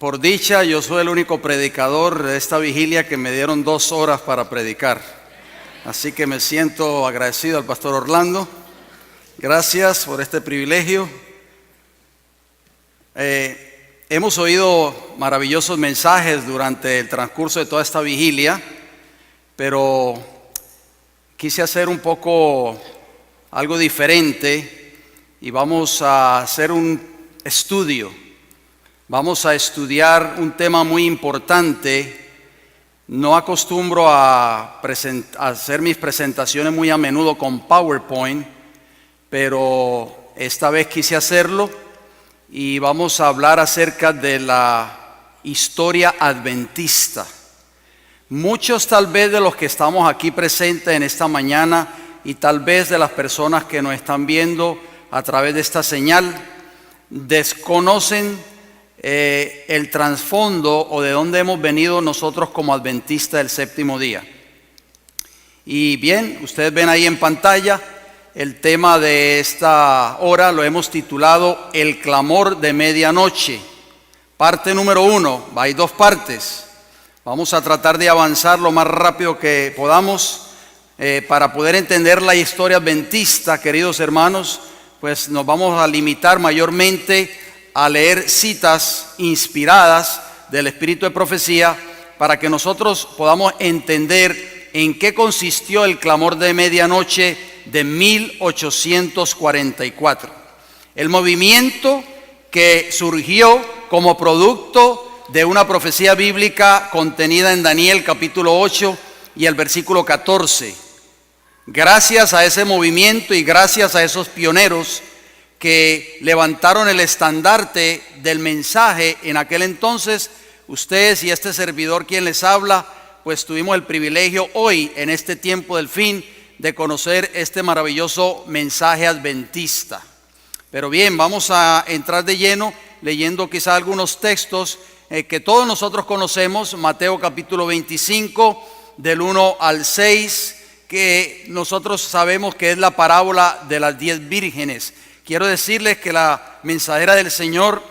Por dicha, yo soy el único predicador de esta vigilia que me dieron 2 horas para predicar. Así que me siento agradecido al pastor Orlando. Gracias por este privilegio. Hemos oído maravillosos mensajes durante el transcurso de toda esta vigilia, pero quise hacer un poco algo diferente y vamos a hacer un estudio. Vamos a estudiar un tema muy importante. No acostumbro a hacer mis presentaciones muy a menudo con PowerPoint, pero esta vez quise hacerlo y vamos a hablar acerca de la historia adventista. Muchos tal vez de los que estamos aquí presentes en esta mañana y tal vez de las personas que nos están viendo a través de esta señal desconocen el trasfondo o de dónde hemos venido nosotros como adventistas del séptimo día. Y bien, ustedes ven ahí en pantalla el tema de esta hora, lo hemos titulado El clamor de medianoche. Parte número 1, hay 2 partes. Vamos a tratar de avanzar lo más rápido que podamos para poder entender la historia adventista, queridos hermanos. Pues nos vamos a limitar mayormente a leer citas inspiradas del espíritu de profecía para que nosotros podamos entender en qué consistió el clamor de medianoche de 1844. El movimiento que surgió como producto de una profecía bíblica contenida en Daniel capítulo 8 y el versículo 14. Gracias a ese movimiento y gracias a esos pioneros que levantaron el estandarte del mensaje en aquel entonces, ustedes y este servidor quien les habla, pues tuvimos el privilegio hoy en este tiempo del fin de conocer este maravilloso mensaje adventista. Pero bien, vamos a entrar de lleno leyendo quizá algunos textos que todos nosotros conocemos. Mateo capítulo 25 del 1 al 6, que nosotros sabemos que es la parábola de las 10 vírgenes. Quiero decirles que la mensajera del Señor,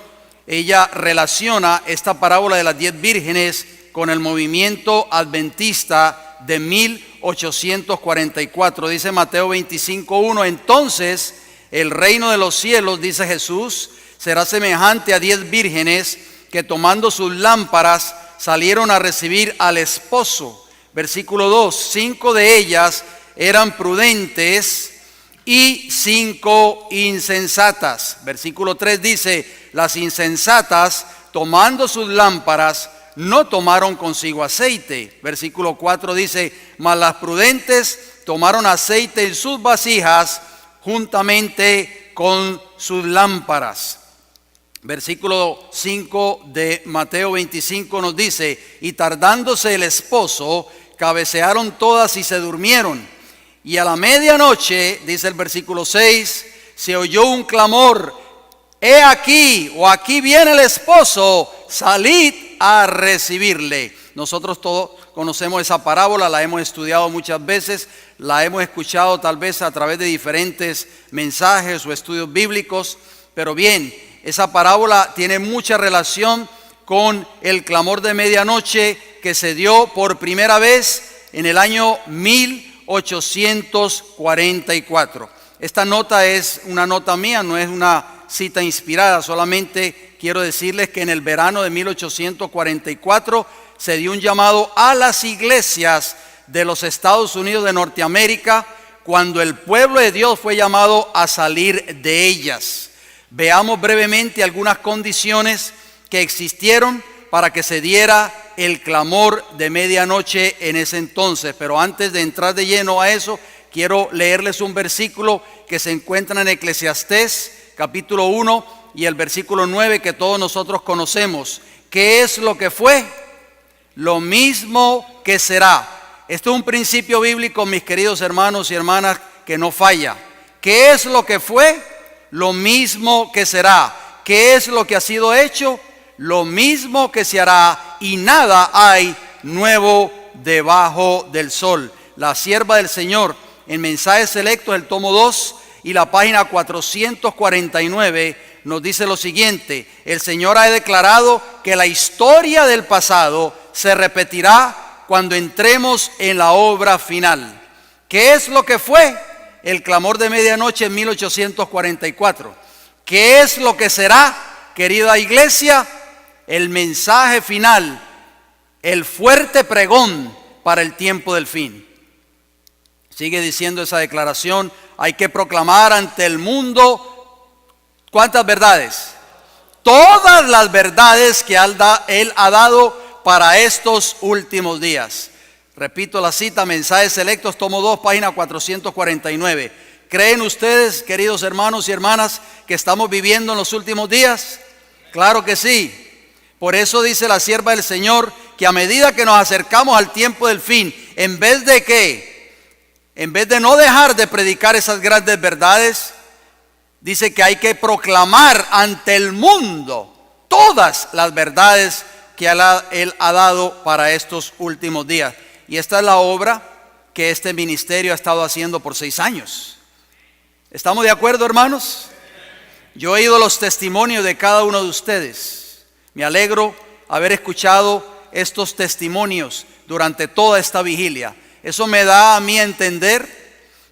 ella relaciona esta parábola de las 10 vírgenes con el movimiento adventista de 1844. Dice Mateo 25:1, entonces el reino de los cielos, dice Jesús, será semejante a 10 vírgenes que tomando sus lámparas salieron a recibir al esposo. Versículo 2, 5 de ellas eran prudentes y 5 insensatas. Versículo 3 dice, las insensatas tomando sus lámparas no tomaron consigo aceite. Versículo 4 dice, mas las prudentes tomaron aceite en sus vasijas juntamente con sus lámparas. Versículo 5 de Mateo 25 nos dice, y tardándose el esposo, cabecearon todas y se durmieron. Y a la medianoche, dice el versículo 6, se oyó un clamor, he aquí, o aquí viene el esposo, salid a recibirle. Nosotros todos conocemos esa parábola, la hemos estudiado muchas veces, la hemos escuchado tal vez a través de diferentes mensajes o estudios bíblicos, pero bien, esa parábola tiene mucha relación con el clamor de medianoche que se dio por primera vez en el año 1844. Esta nota es una nota mía, no es una cita inspirada, solamente quiero decirles que en el verano de 1844 se dio un llamado a las iglesias de los Estados Unidos de Norteamérica cuando el pueblo de Dios fue llamado a salir de ellas. Veamos brevemente algunas condiciones que existieron para que se diera el clamor de medianoche en ese entonces. Pero antes de entrar de lleno a eso, quiero leerles un versículo que se encuentra en Eclesiastés capítulo 1 y el versículo 9 que todos nosotros conocemos. ¿Qué es lo que fue? Lo mismo que será. Esto es un principio bíblico, mis queridos hermanos y hermanas, que no falla. ¿Qué es lo que fue? Lo mismo que será. ¿Qué es lo que ha sido hecho? Lo mismo que se hará, y nada hay nuevo debajo del sol. La sierva del Señor, en Mensajes Selectos, el tomo 2 y la página 449, nos dice lo siguiente: el Señor ha declarado que la historia del pasado se repetirá cuando entremos en la obra final. ¿Qué es lo que fue el clamor de medianoche en 1844? ¿Qué es lo que será, querida iglesia? El mensaje final, el fuerte pregón para el tiempo del fin. Sigue diciendo esa declaración: hay que proclamar ante el mundo, ¿cuántas verdades? Todas las verdades que Él ha dado para estos últimos días. Repito la cita, Mensajes Selectos, tomo 2, página 449. ¿Creen ustedes, queridos hermanos y hermanas, que estamos viviendo en los últimos días? Claro que sí. Por eso dice la sierva del Señor que a medida que nos acercamos al tiempo del fin, en vez de no dejar de predicar esas grandes verdades, dice que hay que proclamar ante el mundo todas las verdades que Él ha dado para estos últimos días. Y esta es la obra que este ministerio ha estado haciendo por 6 años. ¿Estamos de acuerdo, hermanos? Yo he oído los testimonios de cada uno de ustedes. Me alegro haber escuchado estos testimonios durante toda esta vigilia. Eso me da a mí a entender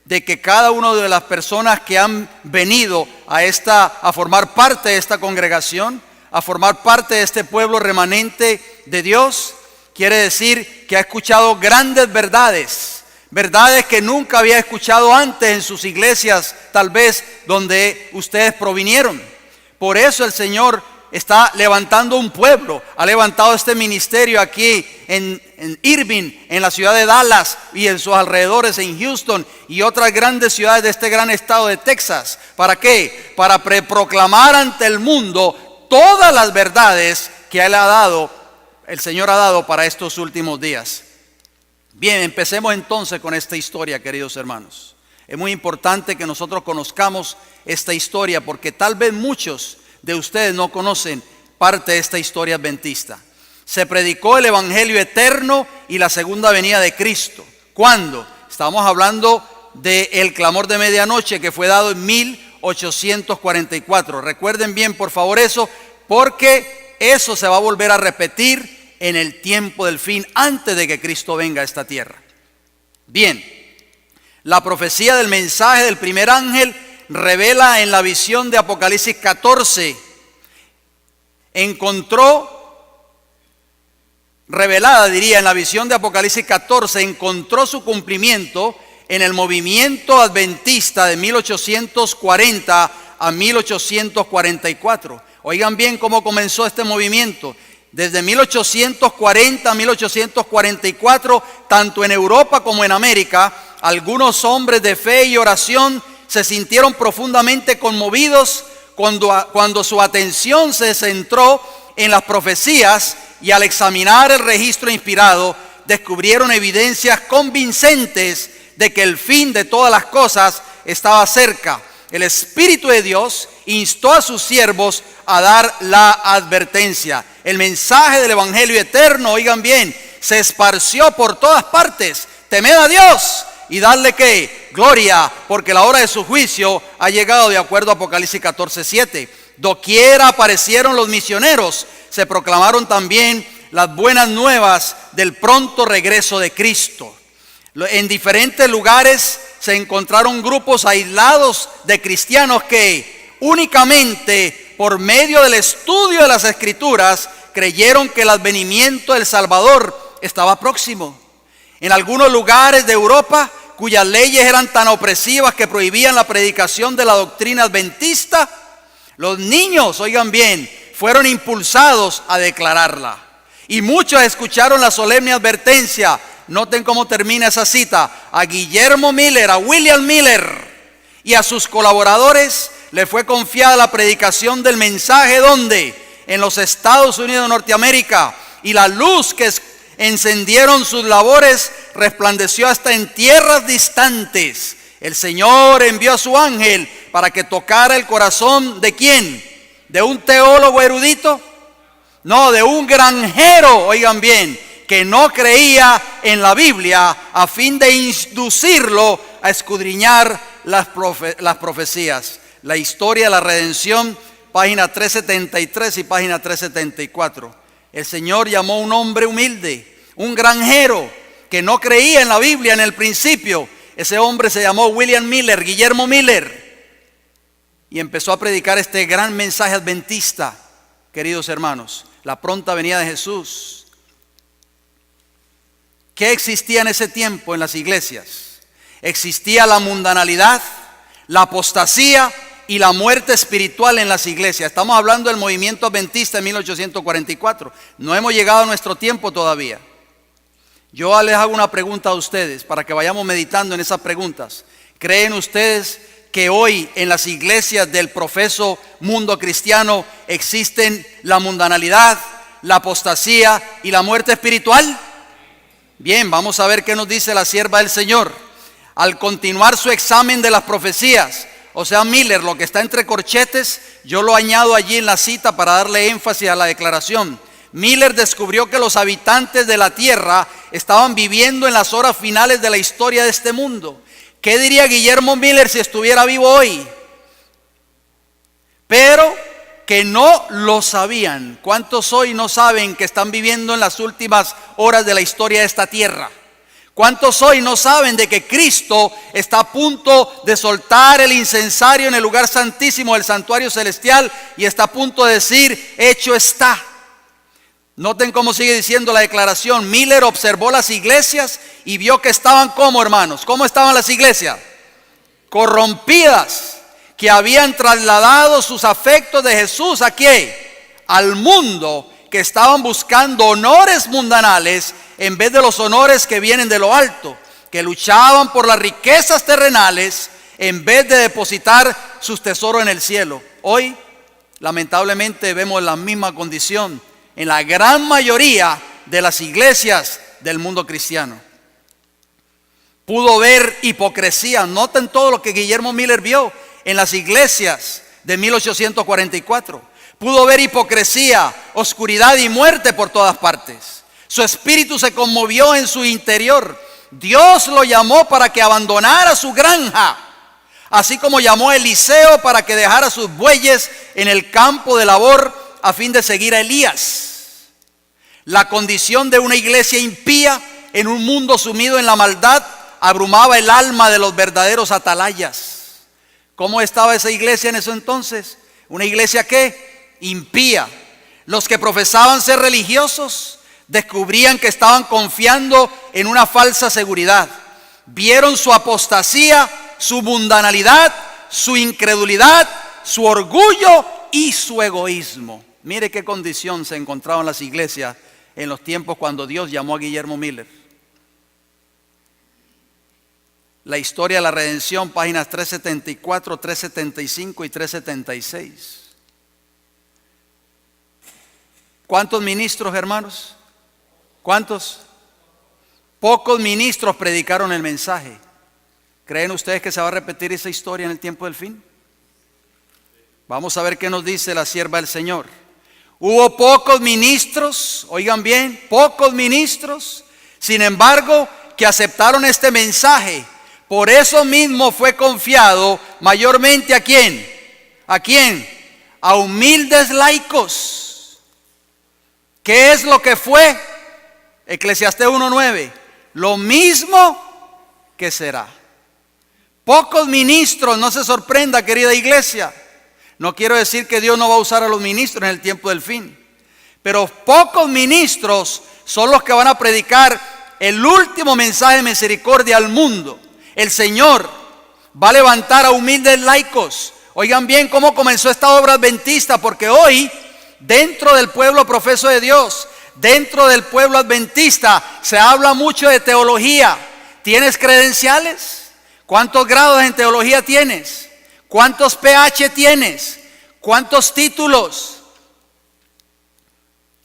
de que cada una de las personas que han venido a formar parte de esta congregación, a formar parte de este pueblo remanente de Dios, quiere decir que ha escuchado grandes verdades, verdades que nunca había escuchado antes en sus iglesias, tal vez donde ustedes provinieron. Por eso el Señor está levantando un pueblo, ha levantado este ministerio aquí en Irving, en la ciudad de Dallas y en sus alrededores, en Houston y otras grandes ciudades de este gran estado de Texas. ¿Para qué? Para proclamar ante el mundo todas las verdades que el Señor ha dado para estos últimos días. Bien, empecemos entonces con esta historia, queridos hermanos. Es muy importante que nosotros conozcamos esta historia, porque tal vez muchos de ustedes no conocen parte de esta historia adventista. Se predicó el evangelio eterno y la segunda venida de Cristo. ¿Cuándo? Estamos hablando del clamor de medianoche que fue dado en 1844. Recuerden bien, por favor, eso, porque eso se va a volver a repetir en el tiempo del fin, antes de que Cristo venga a esta tierra. Bien, la profecía del mensaje del primer ángel revela en la visión de Apocalipsis 14, en la visión de Apocalipsis 14, encontró su cumplimiento en el movimiento adventista de 1840 a 1844. Oigan bien cómo comenzó este movimiento. Desde 1840 a 1844, tanto en Europa como en América, algunos hombres de fe y oración se sintieron profundamente conmovidos cuando su atención se centró en las profecías, y al examinar el registro inspirado descubrieron evidencias convincentes de que el fin de todas las cosas estaba cerca. El Espíritu de Dios instó a sus siervos a dar la advertencia. El mensaje del evangelio eterno, oigan bien, se esparció por todas partes. Temed a Dios y darle ¿qué? Gloria, porque la hora de su juicio ha llegado, de acuerdo a Apocalipsis 14:7. Doquiera aparecieron los misioneros, se proclamaron también las buenas nuevas del pronto regreso de Cristo. En diferentes lugares se encontraron grupos aislados de cristianos que únicamente por medio del estudio de las Escrituras creyeron que el advenimiento del Salvador estaba próximo. En algunos lugares de Europa, cuyas leyes eran tan opresivas que prohibían la predicación de la doctrina adventista, los niños, oigan bien, fueron impulsados a declararla. Y muchos escucharon la solemne advertencia. Noten cómo termina esa cita: a Guillermo Miller, a William Miller y a sus colaboradores le fue confiada la predicación del mensaje. ¿Dónde? En los Estados Unidos de Norteamérica. Y la luz que encendieron sus labores resplandeció hasta en tierras distantes. El Señor envió a su ángel para que tocara el corazón ¿de quién? ¿De un teólogo erudito? No, de un granjero, oigan bien, que no creía en la Biblia, a fin de inducirlo a escudriñar las profecías. La historia de la redención página 373 y página 374. El Señor llamó a un hombre humilde, un granjero que no creía en la Biblia en el principio. Ese hombre se llamó William Miller, Guillermo Miller, y empezó a predicar este gran mensaje adventista, queridos hermanos, la pronta venida de Jesús. ¿Qué existía en ese tiempo en las iglesias? Existía la mundanalidad, la apostasía y la muerte espiritual en las iglesias. Estamos hablando del movimiento adventista en 1844. No hemos llegado a nuestro tiempo todavía. Yo les hago una pregunta a ustedes para que vayamos meditando en esas preguntas. ¿Creen ustedes que hoy en las iglesias del profeso mundo cristiano existen la mundanalidad, la apostasía y la muerte espiritual? Bien, vamos a ver qué nos dice la sierva del Señor. Al continuar su examen de las profecías, o sea, Miller, lo que está entre corchetes, yo lo añado allí en la cita para darle énfasis a la declaración. Miller descubrió que los habitantes de la tierra estaban viviendo en las horas finales de la historia de este mundo. ¿Qué diría Guillermo Miller si estuviera vivo hoy? Pero que no lo sabían. ¿Cuántos hoy no saben que están viviendo en las últimas horas de la historia de esta tierra? ¿Cuántos hoy no saben de que Cristo está a punto de soltar el incensario en el lugar santísimo del santuario celestial y está a punto de decir, hecho está? Noten cómo sigue diciendo la declaración. Miller observó las iglesias y vio que estaban como, hermanos. ¿Cómo estaban las iglesias? Corrompidas, que habían trasladado sus afectos de Jesús, ¿a qué? Al mundo, que estaban buscando honores mundanales en vez de los honores que vienen de lo alto, que luchaban por las riquezas terrenales en vez de depositar sus tesoros en el cielo. Hoy, lamentablemente, vemos la misma condición en la gran mayoría de las iglesias del mundo cristiano. Pudo ver hipocresía. Noten todo lo que Guillermo Miller vio en las iglesias de 1844. Pudo ver hipocresía, oscuridad y muerte por todas partes. Su espíritu se conmovió en su interior. Dios lo llamó para que abandonara su granja, así como llamó a Eliseo para que dejara sus bueyes en el campo de labor a fin de seguir a Elías. La condición de una iglesia impía en un mundo sumido en la maldad abrumaba el alma de los verdaderos atalayas. ¿Cómo estaba esa iglesia en ese entonces? Una iglesia ¿qué? Impía. Los que profesaban ser religiosos descubrían que estaban confiando en una falsa seguridad. Vieron su apostasía, su mundanalidad, su incredulidad, su orgullo y su egoísmo. Mire qué condición se encontraban las iglesias en los tiempos cuando Dios llamó a Guillermo Miller. La historia de la redención, páginas 374, 375 y 376. ¿Cuántos ministros, hermanos? ¿Cuántos? Pocos ministros predicaron el mensaje. ¿Creen ustedes que se va a repetir esa historia en el tiempo del fin? Vamos a ver qué nos dice la sierva del Señor. Hubo pocos ministros, oigan bien, pocos ministros, sin embargo, que aceptaron este mensaje. Por eso mismo fue confiado mayormente ¿a quién? ¿A quién? A humildes laicos. ¿Qué es lo que fue? Eclesiastés 1:9. Lo mismo que será. Pocos ministros, no se sorprenda, querida iglesia. No quiero decir que Dios no va a usar a los ministros en el tiempo del fin, pero pocos ministros son los que van a predicar el último mensaje de misericordia al mundo. El Señor va a levantar a humildes laicos. Oigan bien cómo comenzó esta obra adventista, porque hoy, dentro del pueblo profeso de Dios, dentro del pueblo adventista, se habla mucho de teología. ¿Tienes credenciales? ¿Cuántos grados en teología tienes? ¿Cuántos PH tienes? ¿Cuántos títulos?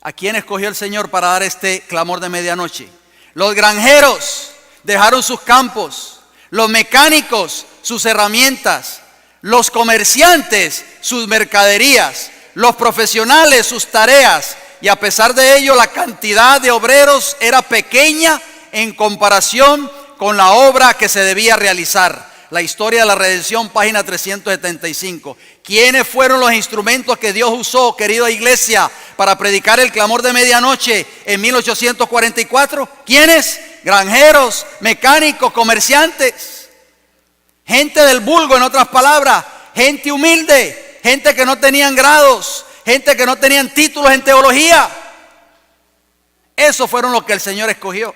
¿A quién escogió el Señor para dar este clamor de medianoche? Los granjeros dejaron sus campos. Los mecánicos, sus herramientas. Los comerciantes, sus mercaderías. Los profesionales, sus tareas. Y a pesar de ello, la cantidad de obreros era pequeña en comparación con la obra que se debía realizar. La historia de la redención, página 375. ¿Quiénes fueron los instrumentos que Dios usó, querida iglesia, para predicar el clamor de medianoche en 1844? ¿Quiénes? Granjeros, mecánicos, comerciantes. Gente del vulgo, en otras palabras. Gente humilde. Gente que no tenían grados. Gente que no tenían títulos en teología. Esos fueron los que el Señor escogió.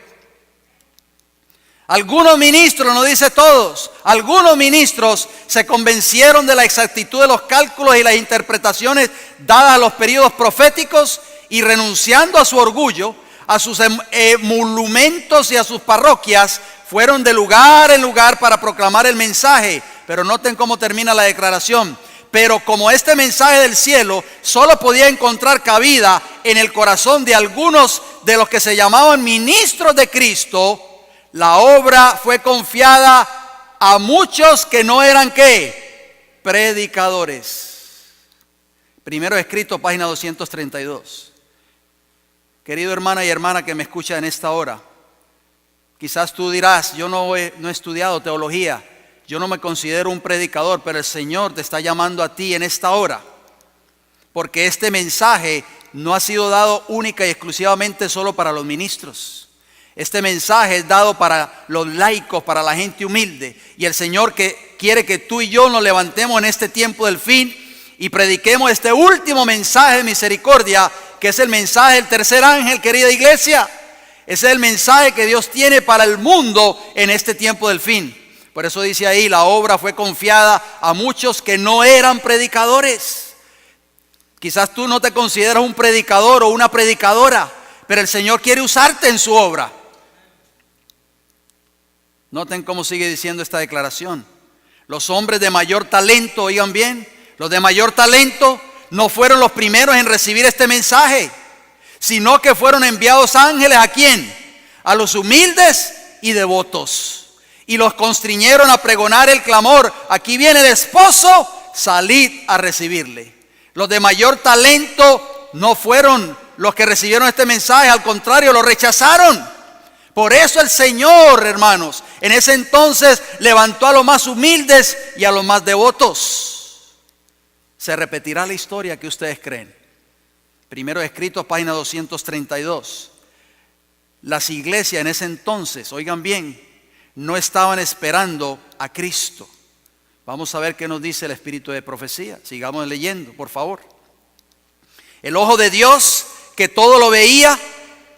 Algunos ministros, no dice todos, algunos ministros se convencieron de la exactitud de los cálculos y las interpretaciones dadas a los periodos proféticos y renunciando a su orgullo, a sus emolumentos y a sus parroquias, fueron de lugar en lugar para proclamar el mensaje. Pero noten cómo termina la declaración. Pero como este mensaje del cielo solo podía encontrar cabida en el corazón de algunos de los que se llamaban ministros de Cristo, la obra fue confiada a muchos que no eran ¿qué? Predicadores. Primero escrito, página 232. Querido hermana y hermana que me escucha en esta hora, quizás tú dirás, yo no he estudiado teología, yo no me considero un predicador, pero el Señor te está llamando a ti en esta hora, porque este mensaje no ha sido dado única y exclusivamente solo para los ministros. Este mensaje es dado para los laicos, para la gente humilde. Y el Señor que quiere que tú y yo nos levantemos en este tiempo del fin y prediquemos este último mensaje de misericordia, que es el mensaje del tercer ángel, querida iglesia. Ese es el mensaje que Dios tiene para el mundo en este tiempo del fin. Por eso dice ahí, la obra fue confiada a muchos que no eran predicadores. Quizás tú no te consideras un predicador o una predicadora, pero el Señor quiere usarte en su obra. Noten cómo sigue diciendo esta declaración. Los hombres de mayor talento, oigan bien, los de mayor talento no fueron los primeros en recibir este mensaje, sino que fueron enviados ángeles ¿a quién? A los humildes y devotos. Y los constriñeron a pregonar el clamor: aquí viene el esposo, salid a recibirle. Los de mayor talento no fueron los que recibieron este mensaje, al contrario, lo rechazaron. Por eso el Señor, hermanos, en ese entonces levantó a los más humildes y a los más devotos. Se repetirá la historia que ustedes creen. Primero escrito, página 232. Las iglesias en ese entonces, oigan bien, no estaban esperando a Cristo. Vamos a ver qué nos dice el espíritu de profecía. Sigamos leyendo, por favor. El ojo de Dios, que todo lo veía,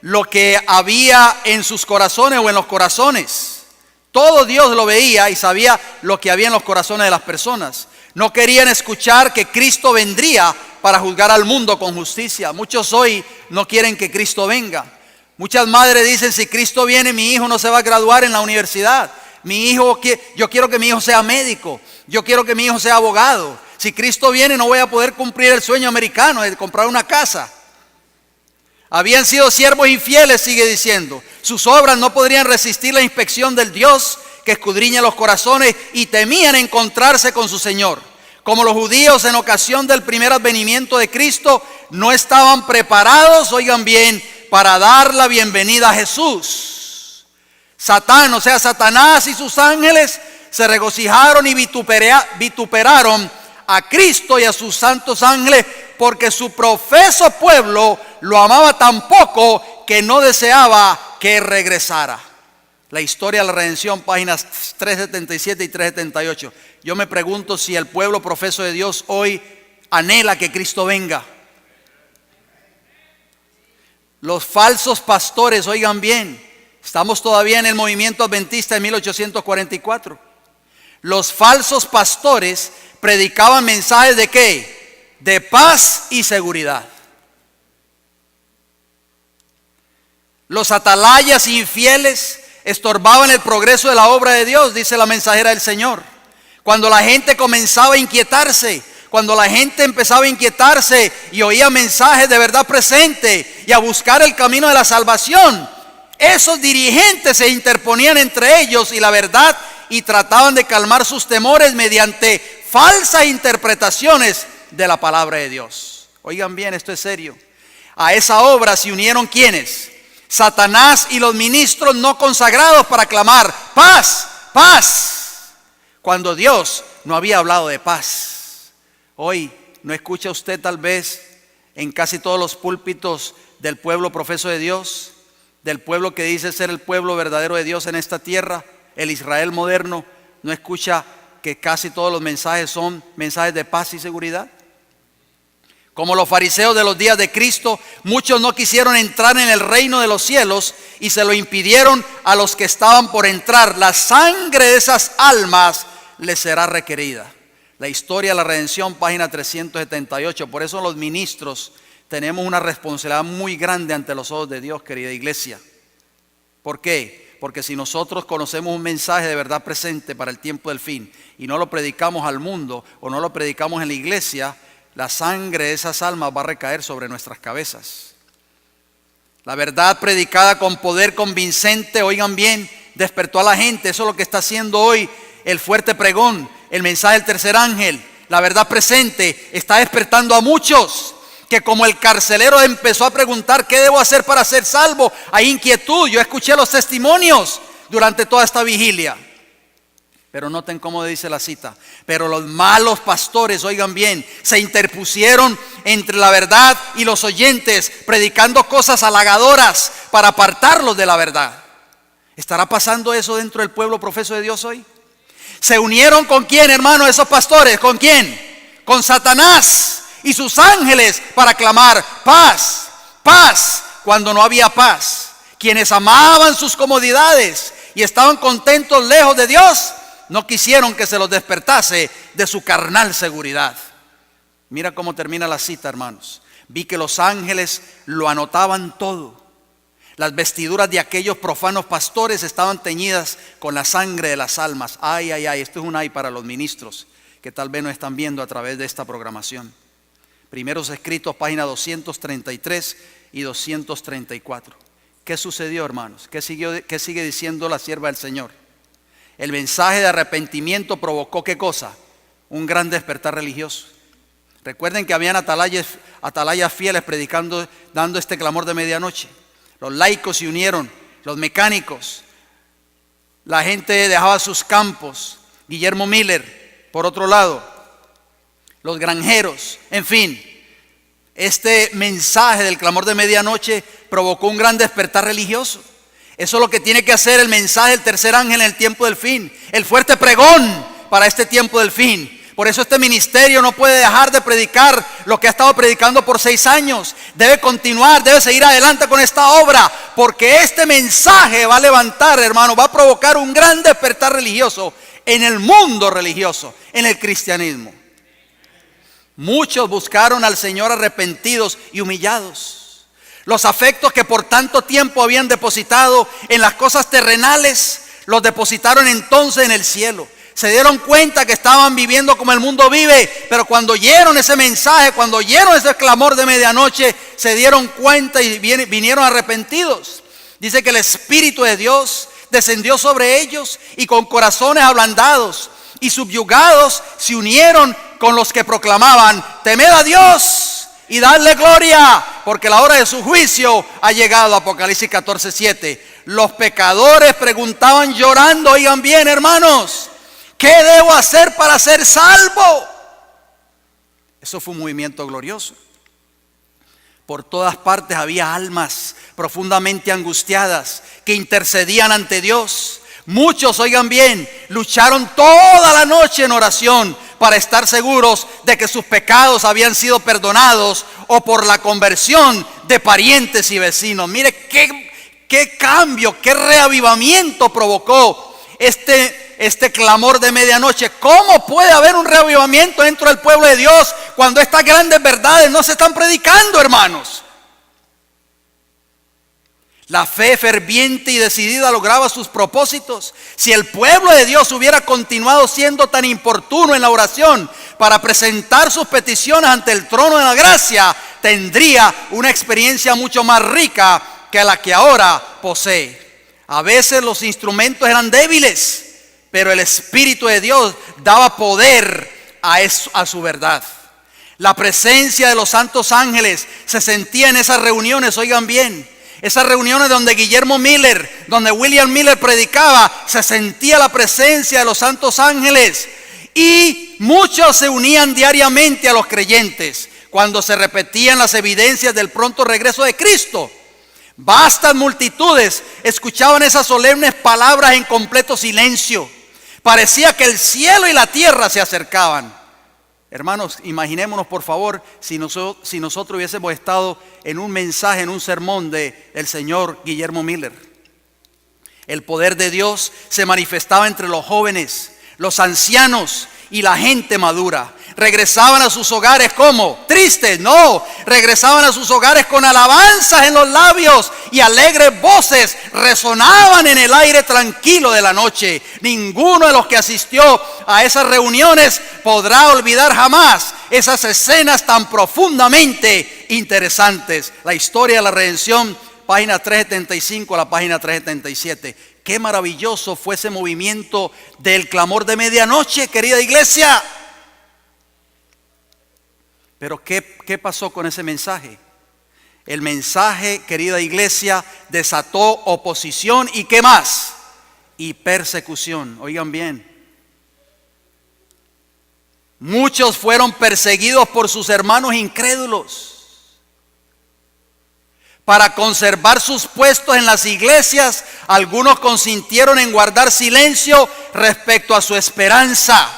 lo que había en sus corazones o en los corazones. Todo Dios lo veía y sabía lo que había en los corazones de las personas. No querían escuchar que Cristo vendría para juzgar al mundo con justicia. Muchos hoy no quieren que Cristo venga. Muchas madres dicen, si Cristo viene, mi hijo no se va a graduar en la universidad. Yo quiero que mi hijo sea médico. Yo quiero que mi hijo sea abogado. Si Cristo viene, no voy a poder cumplir el sueño americano de comprar una casa. Habían sido siervos infieles, sigue diciendo. Sus obras no podrían resistir la inspección del Dios que escudriña los corazones, y temían encontrarse con su Señor. Como los judíos en ocasión del primer advenimiento de Cristo no estaban preparados, oigan bien, para dar la bienvenida a Jesús. Satanás y sus ángeles se regocijaron y vituperaron a Cristo y a sus santos ángeles, porque su profeso pueblo lo amaba tan poco que no deseaba que regresara. La historia de la redención, páginas 377 y 378. Yo me pregunto si el pueblo profeso de Dios hoy anhela que Cristo venga. Los falsos pastores, oigan bien, estamos todavía en el movimiento adventista de 1844. Los falsos pastores predicaban mensajes ¿de qué? De paz y seguridad. Los atalayas infieles estorbaban el progreso de la obra de Dios, dice la mensajera del Señor. Cuando la gente comenzaba a inquietarse, cuando la gente empezaba a inquietarse y oía mensajes de verdad presente y a buscar el camino de la salvación, esos dirigentes se interponían entre ellos y la verdad y trataban de calmar sus temores mediante falsas interpretaciones de la palabra de Dios. Oigan bien, esto es serio. A esa obra se unieron ¿quiénes? Satanás y los ministros no consagrados para clamar paz, paz. cuando Dios no había hablado de paz. Hoy no escucha usted tal vez en casi todos los púlpitos del pueblo profeso de Dios, del pueblo que dice ser el pueblo verdadero de Dios en esta tierra, el Israel moderno, no escucha que casi todos los mensajes son mensajes de paz y seguridad. Como los fariseos de los días de Cristo, muchos no quisieron entrar en el reino de los cielos y se lo impidieron a los que estaban por entrar. La sangre de esas almas les será requerida. La historia de la redención, página 378. Por eso los ministros tenemos una responsabilidad muy grande ante los ojos de Dios, querida iglesia. ¿Por qué? Porque si nosotros conocemos un mensaje de verdad presente para el tiempo del fin y no lo predicamos al mundo o no lo predicamos en la iglesia, la sangre de esas almas va a recaer sobre nuestras cabezas. La verdad predicada con poder convincente, oigan bien, despertó a la gente. Eso es lo que está haciendo hoy el fuerte pregón, el mensaje del tercer ángel. La verdad presente está despertando a muchos que, como el carcelero empezó a preguntar ¿qué debo hacer para ser salvo? Hay inquietud. Yo escuché los testimonios durante toda esta vigilia. Pero noten cómo dice la cita. Pero los malos pastores, oigan bien, se interpusieron entre la verdad y los oyentes, predicando cosas halagadoras para apartarlos de la verdad. ¿Estará pasando eso dentro del pueblo profeso de Dios hoy? ¿Se unieron con quién, hermano, esos pastores? ¿Con quién? Con Satanás y sus ángeles para clamar paz, paz, cuando no había paz. Quienes amaban sus comodidades y estaban contentos lejos de Dios, no quisieron que se los despertase de su carnal seguridad. Mira cómo termina la cita, hermanos. Vi que los ángeles lo anotaban todo. Las vestiduras de aquellos profanos pastores estaban teñidas con la sangre de las almas. Ay, ay, ay, esto es un ay para los ministros que tal vez no están viendo a través de esta programación. Primeros escritos, página 233 y 234. ¿Qué sucedió, hermanos? ¿Qué sigue diciendo la sierva del Señor? El mensaje de arrepentimiento provocó ¿qué cosa? Un gran despertar religioso. Recuerden que habían atalayas fieles predicando, dando este clamor de medianoche. Los laicos se unieron, los mecánicos, la gente dejaba sus campos. Guillermo Miller, por otro lado, los granjeros, en fin. Este mensaje del clamor de medianoche provocó un gran despertar religioso. Eso es lo que tiene que hacer el mensaje del tercer ángel en el tiempo del fin. El fuerte pregón para este tiempo del fin. Por eso este ministerio no puede dejar de predicar lo que ha estado predicando por 6 años. Debe continuar, debe seguir adelante con esta obra. Porque este mensaje va a levantar, hermano, va a provocar un gran despertar religioso en el mundo religioso, en el cristianismo. Muchos buscaron al Señor arrepentidos y humillados. Los afectos que por tanto tiempo habían depositado en las cosas terrenales, los depositaron entonces en el cielo. Se dieron cuenta que estaban viviendo como el mundo vive, pero cuando oyeron ese mensaje, cuando oyeron ese clamor de medianoche, se dieron cuenta y vinieron arrepentidos. Dice que el Espíritu de Dios descendió sobre ellos y con corazones ablandados y subyugados se unieron con los que proclamaban: temed a Dios y dadle gloria, porque la hora de su juicio ha llegado. Apocalipsis 14:7. Los pecadores preguntaban llorando, oigan bien, hermanos, ¿qué debo hacer para ser salvo? Eso fue un movimiento glorioso. Por todas partes había almas profundamente angustiadas que intercedían ante Dios. Muchos, oigan bien, lucharon toda la noche en oración para estar seguros de que sus pecados habían sido perdonados o por la conversión de parientes y vecinos. Mire qué cambio, qué reavivamiento provocó este clamor de medianoche. ¿Cómo puede haber un reavivamiento dentro del pueblo de Dios cuando estas grandes verdades no se están predicando, hermanos? La fe ferviente y decidida lograba sus propósitos. Si el pueblo de Dios hubiera continuado siendo tan importuno en la oración para presentar sus peticiones ante el trono de la gracia, tendría una experiencia mucho más rica que la que ahora posee. A veces los instrumentos eran débiles, pero el Espíritu de Dios daba poder a su verdad. La presencia de los santos ángeles se sentía en esas reuniones, oigan bien. Esas reuniones donde Guillermo Miller, donde William Miller predicaba, se sentía la presencia de los santos ángeles. Y muchos se unían diariamente a los creyentes cuando se repetían las evidencias del pronto regreso de Cristo. Vastas multitudes escuchaban esas solemnes palabras en completo silencio. Parecía que el cielo y la tierra se acercaban. Hermanos, imaginémonos por favor si nosotros hubiésemos estado en un mensaje, en un sermón del señor Guillermo Miller. El poder de Dios se manifestaba entre los jóvenes, los ancianos y la gente madura. Regresaban a sus hogares ¿cómo? Tristes, no. Regresaban a sus hogares con alabanzas en los labios y alegres voces resonaban en el aire tranquilo de la noche. Ninguno de los que asistió a esas reuniones podrá olvidar jamás esas escenas tan profundamente interesantes. La historia de la redención, página 375 a la página 377. Qué maravilloso fue ese movimiento del clamor de medianoche, querida iglesia. Pero ¿qué pasó con ese mensaje? El mensaje, querida iglesia, desató oposición y ¿qué más? Y persecución. Oigan bien. Muchos fueron perseguidos por sus hermanos incrédulos. Para conservar sus puestos en las iglesias, algunos consintieron en guardar silencio respecto a su esperanza.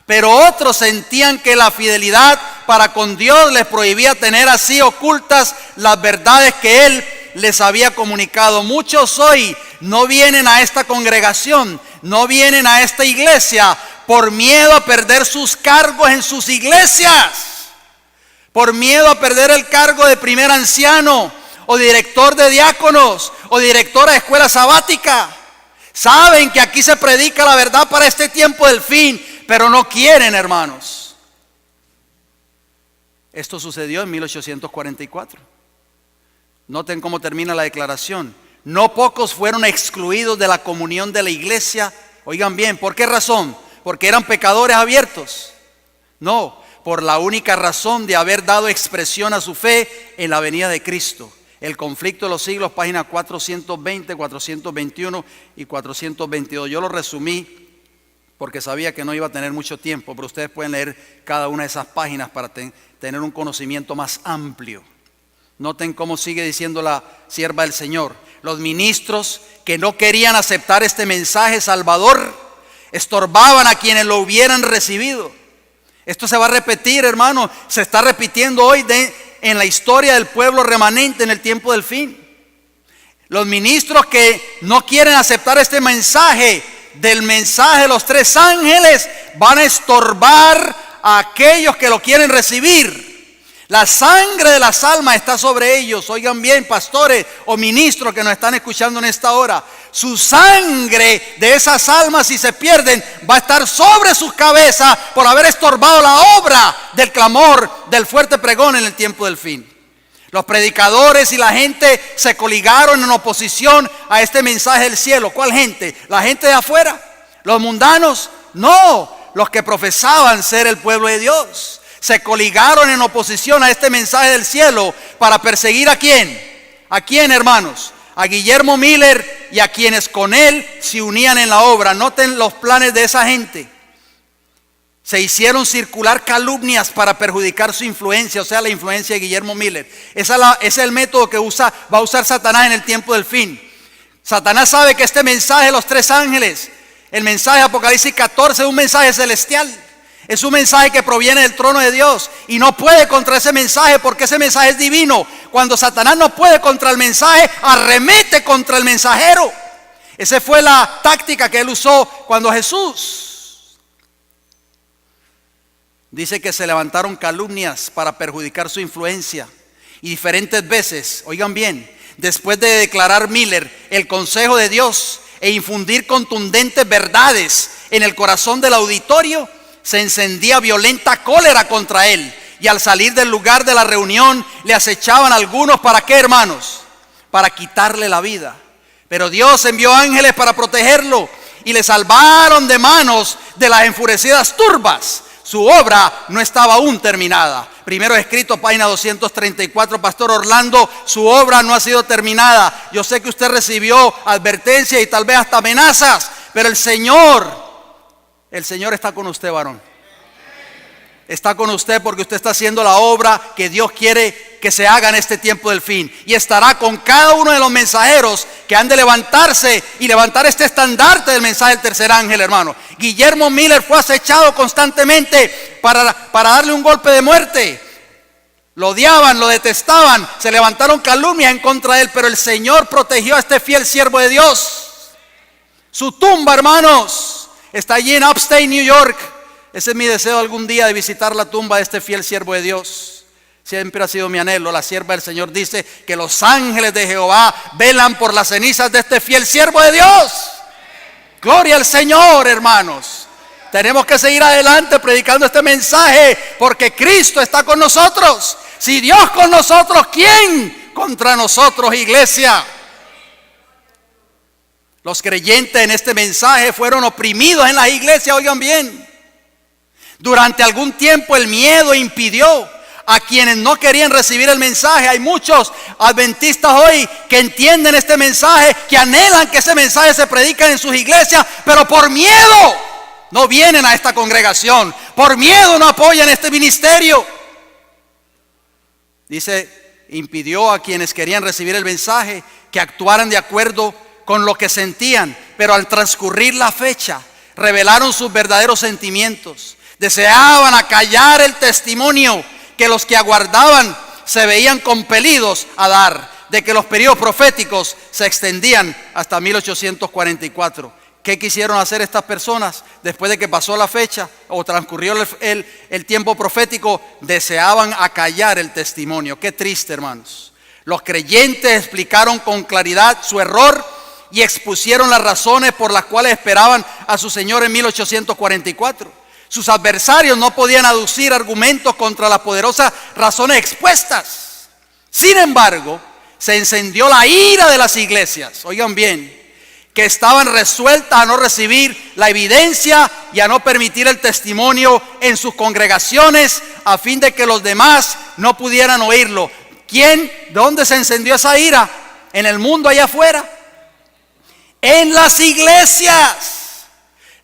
Pero otros sentían que la fidelidad para con Dios les prohibía tener así ocultas las verdades que Él les había comunicado. Muchos hoy no vienen a esta congregación, no vienen a esta iglesia por miedo a perder sus cargos en sus iglesias, por miedo a perder el cargo de primer anciano o director de diáconos o directora de escuela sabática. Saben que aquí se predica la verdad para este tiempo del fin, pero no quieren, hermanos. Esto sucedió en 1844. Noten cómo termina la declaración. No pocos fueron excluidos de la comunión de la iglesia. Oigan bien, ¿por qué razón? ¿Porque eran pecadores abiertos? No, por la única razón de haber dado expresión a su fe en la venida de Cristo. El conflicto de los siglos, páginas 420, 421 y 422. Yo lo resumí porque sabía que no iba a tener mucho tiempo, pero ustedes pueden leer cada una de esas páginas para tener un conocimiento más amplio. Noten cómo sigue diciendo la sierva del Señor. Los ministros que no querían aceptar este mensaje salvador estorbaban a quienes lo hubieran recibido. Esto se va a repetir, hermano, se está repitiendo hoy en la historia del pueblo remanente en el tiempo del fin. Los ministros que no quieren aceptar este mensaje, del mensaje de los tres ángeles, van a estorbar a aquellos que lo quieren recibir. La sangre de las almas está sobre ellos. Oigan bien, pastores o ministros que nos están escuchando en esta hora. Su sangre de esas almas, si se pierden, va a estar sobre sus cabezas por haber estorbado la obra del clamor, del fuerte pregón en el tiempo del fin. Los predicadores y la gente se coligaron en oposición a este mensaje del cielo. ¿Cuál gente? ¿La gente de afuera? ¿Los mundanos? No, los que profesaban ser el pueblo de Dios. Se coligaron en oposición a este mensaje del cielo para perseguir ¿a quién? ¿A quién, hermanos? A Guillermo Miller y a quienes con él se unían en la obra. Noten los planes de esa gente. Se hicieron circular calumnias para perjudicar su influencia, o sea, la influencia de Guillermo Miller. Ese es el método que va a usar Satanás en el tiempo del fin. Satanás sabe que este mensaje de los tres ángeles, el mensaje de Apocalipsis 14, es un mensaje celestial. Es un mensaje que proviene del trono de Dios y no puede contra ese mensaje porque ese mensaje es divino. Cuando Satanás no puede contra el mensaje, arremete contra el mensajero. Esa fue la táctica que él usó cuando Jesús. Dice que se levantaron calumnias para perjudicar su influencia. Y diferentes veces, oigan bien, después de declarar Miller el consejo de Dios e infundir contundentes verdades en el corazón del auditorio, se encendía violenta cólera contra él. Y al salir del lugar de la reunión le acechaban algunos. ¿Para qué, hermanos? Para quitarle la vida. Pero Dios envió ángeles para protegerlo y le salvaron de manos de las enfurecidas turbas. Su obra no estaba aún terminada, Primero escrito, página 234, Pastor Orlando, su obra no ha sido terminada. Yo sé que usted recibió advertencias y tal vez hasta amenazas, pero el Señor está con usted, varón. Está con usted porque usted está haciendo la obra que Dios quiere que se haga en este tiempo del fin. Y estará con cada uno de los mensajeros que han de levantarse y levantar este estandarte del mensaje del tercer ángel, hermano. Guillermo Miller fue acechado constantemente para darle un golpe de muerte. Lo odiaban, lo detestaban, se levantaron calumnias en contra de él, pero el Señor protegió a este fiel siervo de Dios. Su tumba, hermanos, está allí en Upstate New York. Ese es mi deseo algún día, de visitar la tumba de este fiel siervo de Dios. Siempre ha sido mi anhelo. La sierva del Señor dice que los ángeles de Jehová velan por las cenizas de este fiel siervo de Dios. Gloria al Señor, hermanos. Tenemos que seguir adelante predicando este mensaje, porque Cristo está con nosotros. Si Dios con nosotros, ¿quién contra nosotros, iglesia? Los creyentes en este mensaje fueron oprimidos en las iglesias, oigan bien. Durante algún tiempo el miedo impidió a quienes no querían recibir el mensaje. Hay muchos adventistas hoy que entienden este mensaje, que anhelan que ese mensaje se predique en sus iglesias, pero por miedo no vienen a esta congregación, por miedo no apoyan este ministerio. Dice, impidió a quienes querían recibir el mensaje que actuaran de acuerdo con lo que sentían, pero al transcurrir la fecha revelaron sus verdaderos sentimientos. Deseaban acallar el testimonio que los que aguardaban se veían compelidos a dar, de que los periodos proféticos se extendían hasta 1844. ¿Qué quisieron hacer estas personas después de que pasó la fecha o transcurrió el tiempo profético? Deseaban acallar el testimonio. Qué triste, hermanos. Los creyentes explicaron con claridad su error y expusieron las razones por las cuales esperaban a su Señor en 1844. Sus adversarios no podían aducir argumentos contra las poderosas razones expuestas. Sin embargo, se encendió la ira de las iglesias, oigan bien, que estaban resueltas a no recibir la evidencia y a no permitir el testimonio en sus congregaciones, a fin de que los demás no pudieran oírlo. ¿Quién? ¿Dónde se encendió esa ira? En el mundo allá afuera. En las iglesias.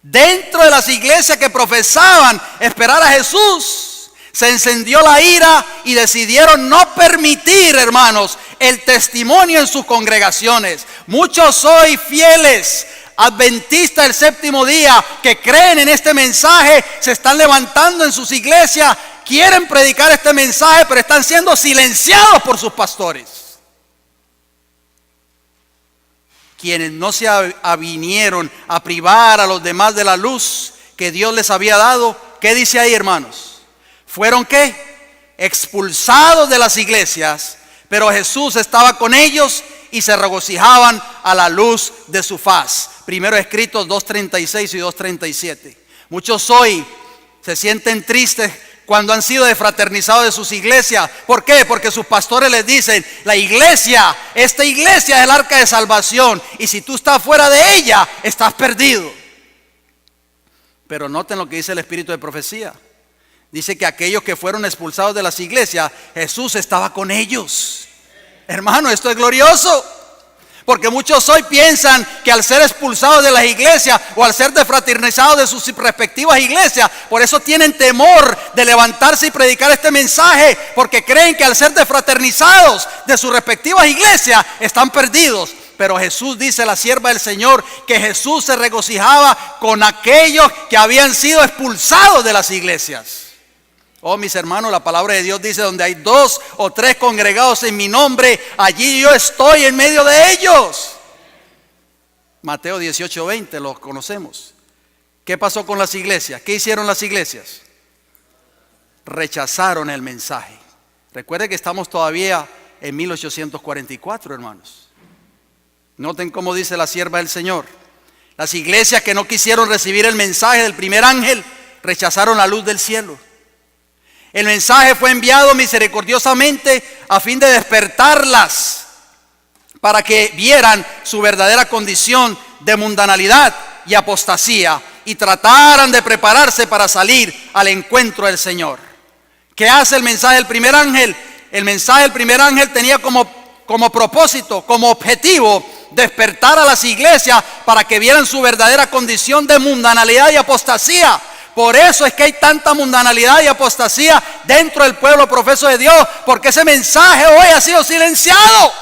Dentro de las iglesias que profesaban esperar a Jesús, se encendió la ira y decidieron no permitir, hermanos, el testimonio en sus congregaciones. Muchos hoy fieles adventistas del séptimo día que creen en este mensaje se están levantando en sus iglesias, quieren predicar este mensaje, pero están siendo silenciados por sus pastores. Quienes no se avinieron a privar a los demás de la luz que Dios les había dado, ¿qué dice ahí, hermanos? ¿Fueron qué? Expulsados de las iglesias, pero Jesús estaba con ellos y se regocijaban a la luz de su faz. Primero escritos 2:36 y 2:37. Muchos hoy se sienten tristes cuando han sido desfraternizados de sus iglesias. ¿Por qué? Porque sus pastores les dicen, la iglesia, esta iglesia es el arca de salvación, y si tú estás fuera de ella, estás perdido. Pero noten lo que dice el espíritu de profecía. Dice que aquellos que fueron expulsados de las iglesias, Jesús estaba con ellos. Hermano, esto es glorioso. Porque muchos hoy piensan que al ser expulsados de las iglesias o al ser desfraternizados de sus respectivas iglesias, por eso tienen temor de levantarse y predicar este mensaje, porque creen que al ser desfraternizados de sus respectivas iglesias están perdidos. Pero Jesús, dice la sierva del Señor, que Jesús se regocijaba con aquellos que habían sido expulsados de las iglesias. Oh, mis hermanos, la palabra de Dios dice, donde hay 2 o 3 congregados en mi nombre, allí yo estoy en medio de ellos. Mateo 18:20, lo conocemos. ¿Qué pasó con las iglesias? ¿Qué hicieron las iglesias? Rechazaron el mensaje. Recuerden que estamos todavía en 1844, hermanos. Noten cómo dice la sierva del Señor. Las iglesias que no quisieron recibir el mensaje del primer ángel, rechazaron la luz del cielo. El mensaje fue enviado misericordiosamente a fin de despertarlas para que vieran su verdadera condición de mundanalidad y apostasía y trataran de prepararse para salir al encuentro del Señor. ¿Qué hace el mensaje del primer ángel? El mensaje del primer ángel tenía como propósito, como objetivo, despertar a las iglesias para que vieran su verdadera condición de mundanalidad y apostasía. Por eso es que hay tanta mundanalidad y apostasía dentro del pueblo profeso de Dios, porque ese mensaje hoy ha sido silenciado.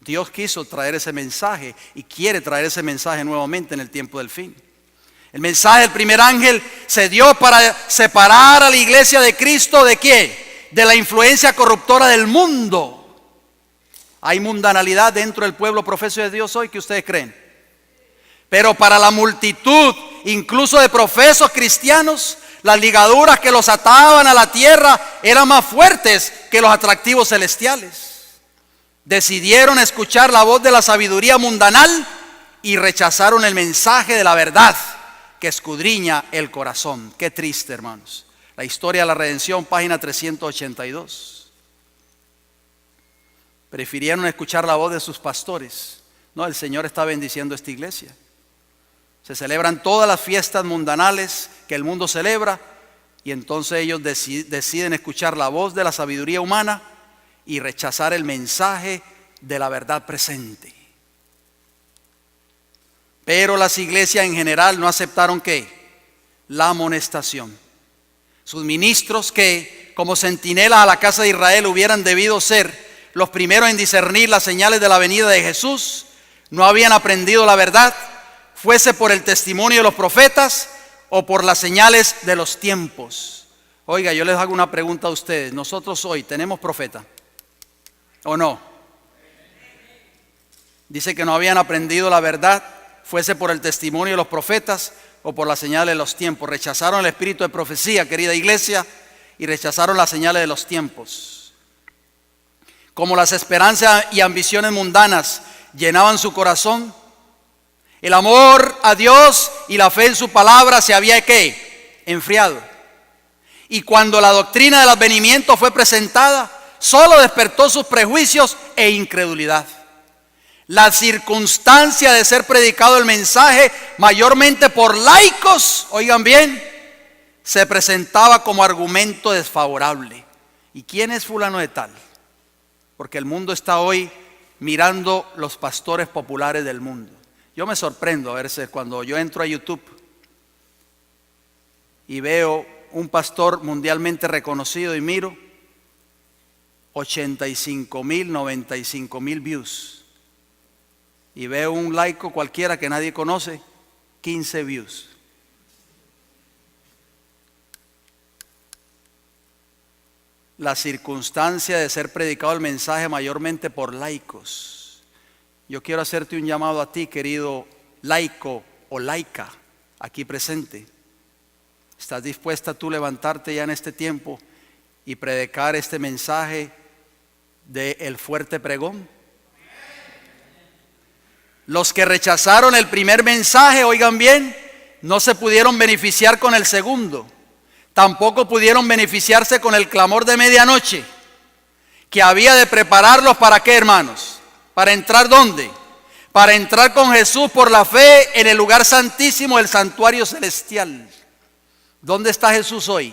Dios quiso traer ese mensaje y quiere traer ese mensaje nuevamente en el tiempo del fin. El mensaje del primer ángel se dio para separar a la iglesia de Cristo ¿de qué? De la influencia corruptora del mundo. Hay mundanalidad dentro del pueblo profeso de Dios hoy, ¿que ustedes creen? Pero para la multitud, incluso de profesos cristianos, las ligaduras que los ataban a la tierra eran más fuertes que los atractivos celestiales. Decidieron escuchar la voz de la sabiduría mundanal y rechazaron el mensaje de la verdad que escudriña el corazón. Qué triste, hermanos. La historia de la redención, página 382. Prefirieron escuchar la voz de sus pastores. No, el Señor está bendiciendo esta iglesia. Se celebran todas las fiestas mundanales que el mundo celebra, y entonces ellos deciden escuchar la voz de la sabiduría humana y rechazar el mensaje de la verdad presente. Pero las iglesias en general no aceptaron ¿qué? La amonestación. Sus ministros, que como centinelas a la casa de Israel hubieran debido ser los primeros en discernir las señales de la venida de Jesús, no habían aprendido la verdad, fuese por el testimonio de los profetas o por las señales de los tiempos. Oiga, yo les hago una pregunta a ustedes. ¿Nosotros hoy tenemos profeta o no? Dice que no habían aprendido la verdad, fuese por el testimonio de los profetas o por las señales de los tiempos. Rechazaron el espíritu de profecía, querida iglesia, y rechazaron las señales de los tiempos. Como las esperanzas y ambiciones mundanas llenaban su corazón, el amor a Dios y la fe en su palabra se había ¿qué? Enfriado. Y cuando la doctrina del advenimiento fue presentada, solo despertó sus prejuicios e incredulidad. La circunstancia de ser predicado el mensaje mayormente por laicos, oigan bien, se presentaba como argumento desfavorable. ¿Y quién es fulano de tal? Porque el mundo está hoy mirando los pastores populares del mundo. Yo me sorprendo a veces cuando yo entro a YouTube y veo un pastor mundialmente reconocido y miro 85,000, 95,000 views. Y veo un laico cualquiera que nadie conoce, 15 views. La circunstancia de ser predicado el mensaje mayormente por laicos. Yo quiero hacerte un llamado a ti, querido laico o laica, aquí presente. ¿Estás dispuesta tú levantarte ya en este tiempo y predicar este mensaje de el fuerte pregón? Los que rechazaron el primer mensaje, oigan bien, no se pudieron beneficiar con el segundo. Tampoco pudieron beneficiarse con el clamor de medianoche, que había de prepararlos para ¿qué, hermanos? ¿Para entrar dónde? Para entrar con Jesús por la fe en el lugar santísimo del santuario celestial. ¿Dónde está Jesús hoy?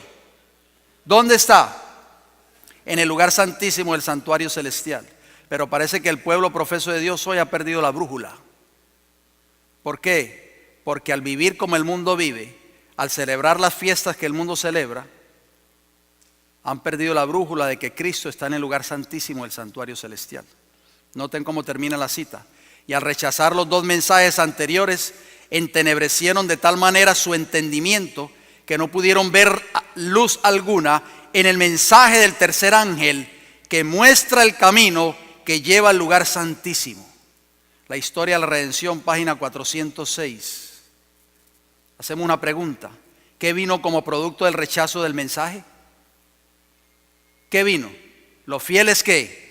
¿Dónde está? En el lugar santísimo del santuario celestial. Pero parece que el pueblo profeso de Dios hoy ha perdido la brújula. ¿Por qué? Porque al vivir como el mundo vive, al celebrar las fiestas que el mundo celebra, han perdido la brújula de que Cristo está en el lugar santísimo del santuario celestial. Noten cómo termina la cita. Y al rechazar los dos mensajes anteriores, entenebrecieron de tal manera su entendimiento que no pudieron ver luz alguna en el mensaje del tercer ángel que muestra el camino que lleva al lugar santísimo. La historia de la redención, página 406. Hacemos una pregunta. ¿Qué vino como producto del rechazo del mensaje? ¿Qué vino? Los fieles que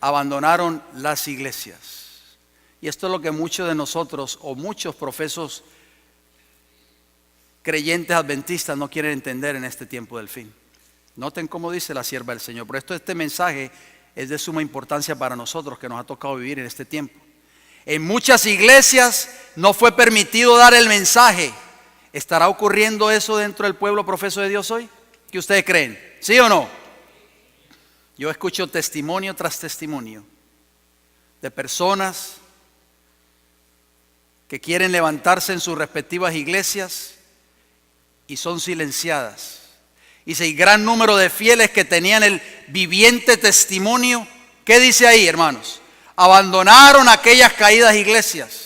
abandonaron las iglesias. Y esto es lo que muchos de nosotros o muchos profesos creyentes adventistas no quieren entender en este tiempo del fin. Noten cómo dice la sierva del Señor. Por esto este mensaje es de suma importancia para nosotros que nos ha tocado vivir en este tiempo. En muchas iglesias no fue permitido dar el mensaje. ¿Estará ocurriendo eso dentro del pueblo profeso de Dios hoy? ¿Qué ustedes creen? ¿Sí o no? Yo escucho testimonio tras testimonio de personas que quieren levantarse en sus respectivas iglesias y son silenciadas. Y si hay gran número de fieles que tenían el viviente testimonio, ¿qué dice ahí, hermanos? Abandonaron aquellas caídas iglesias.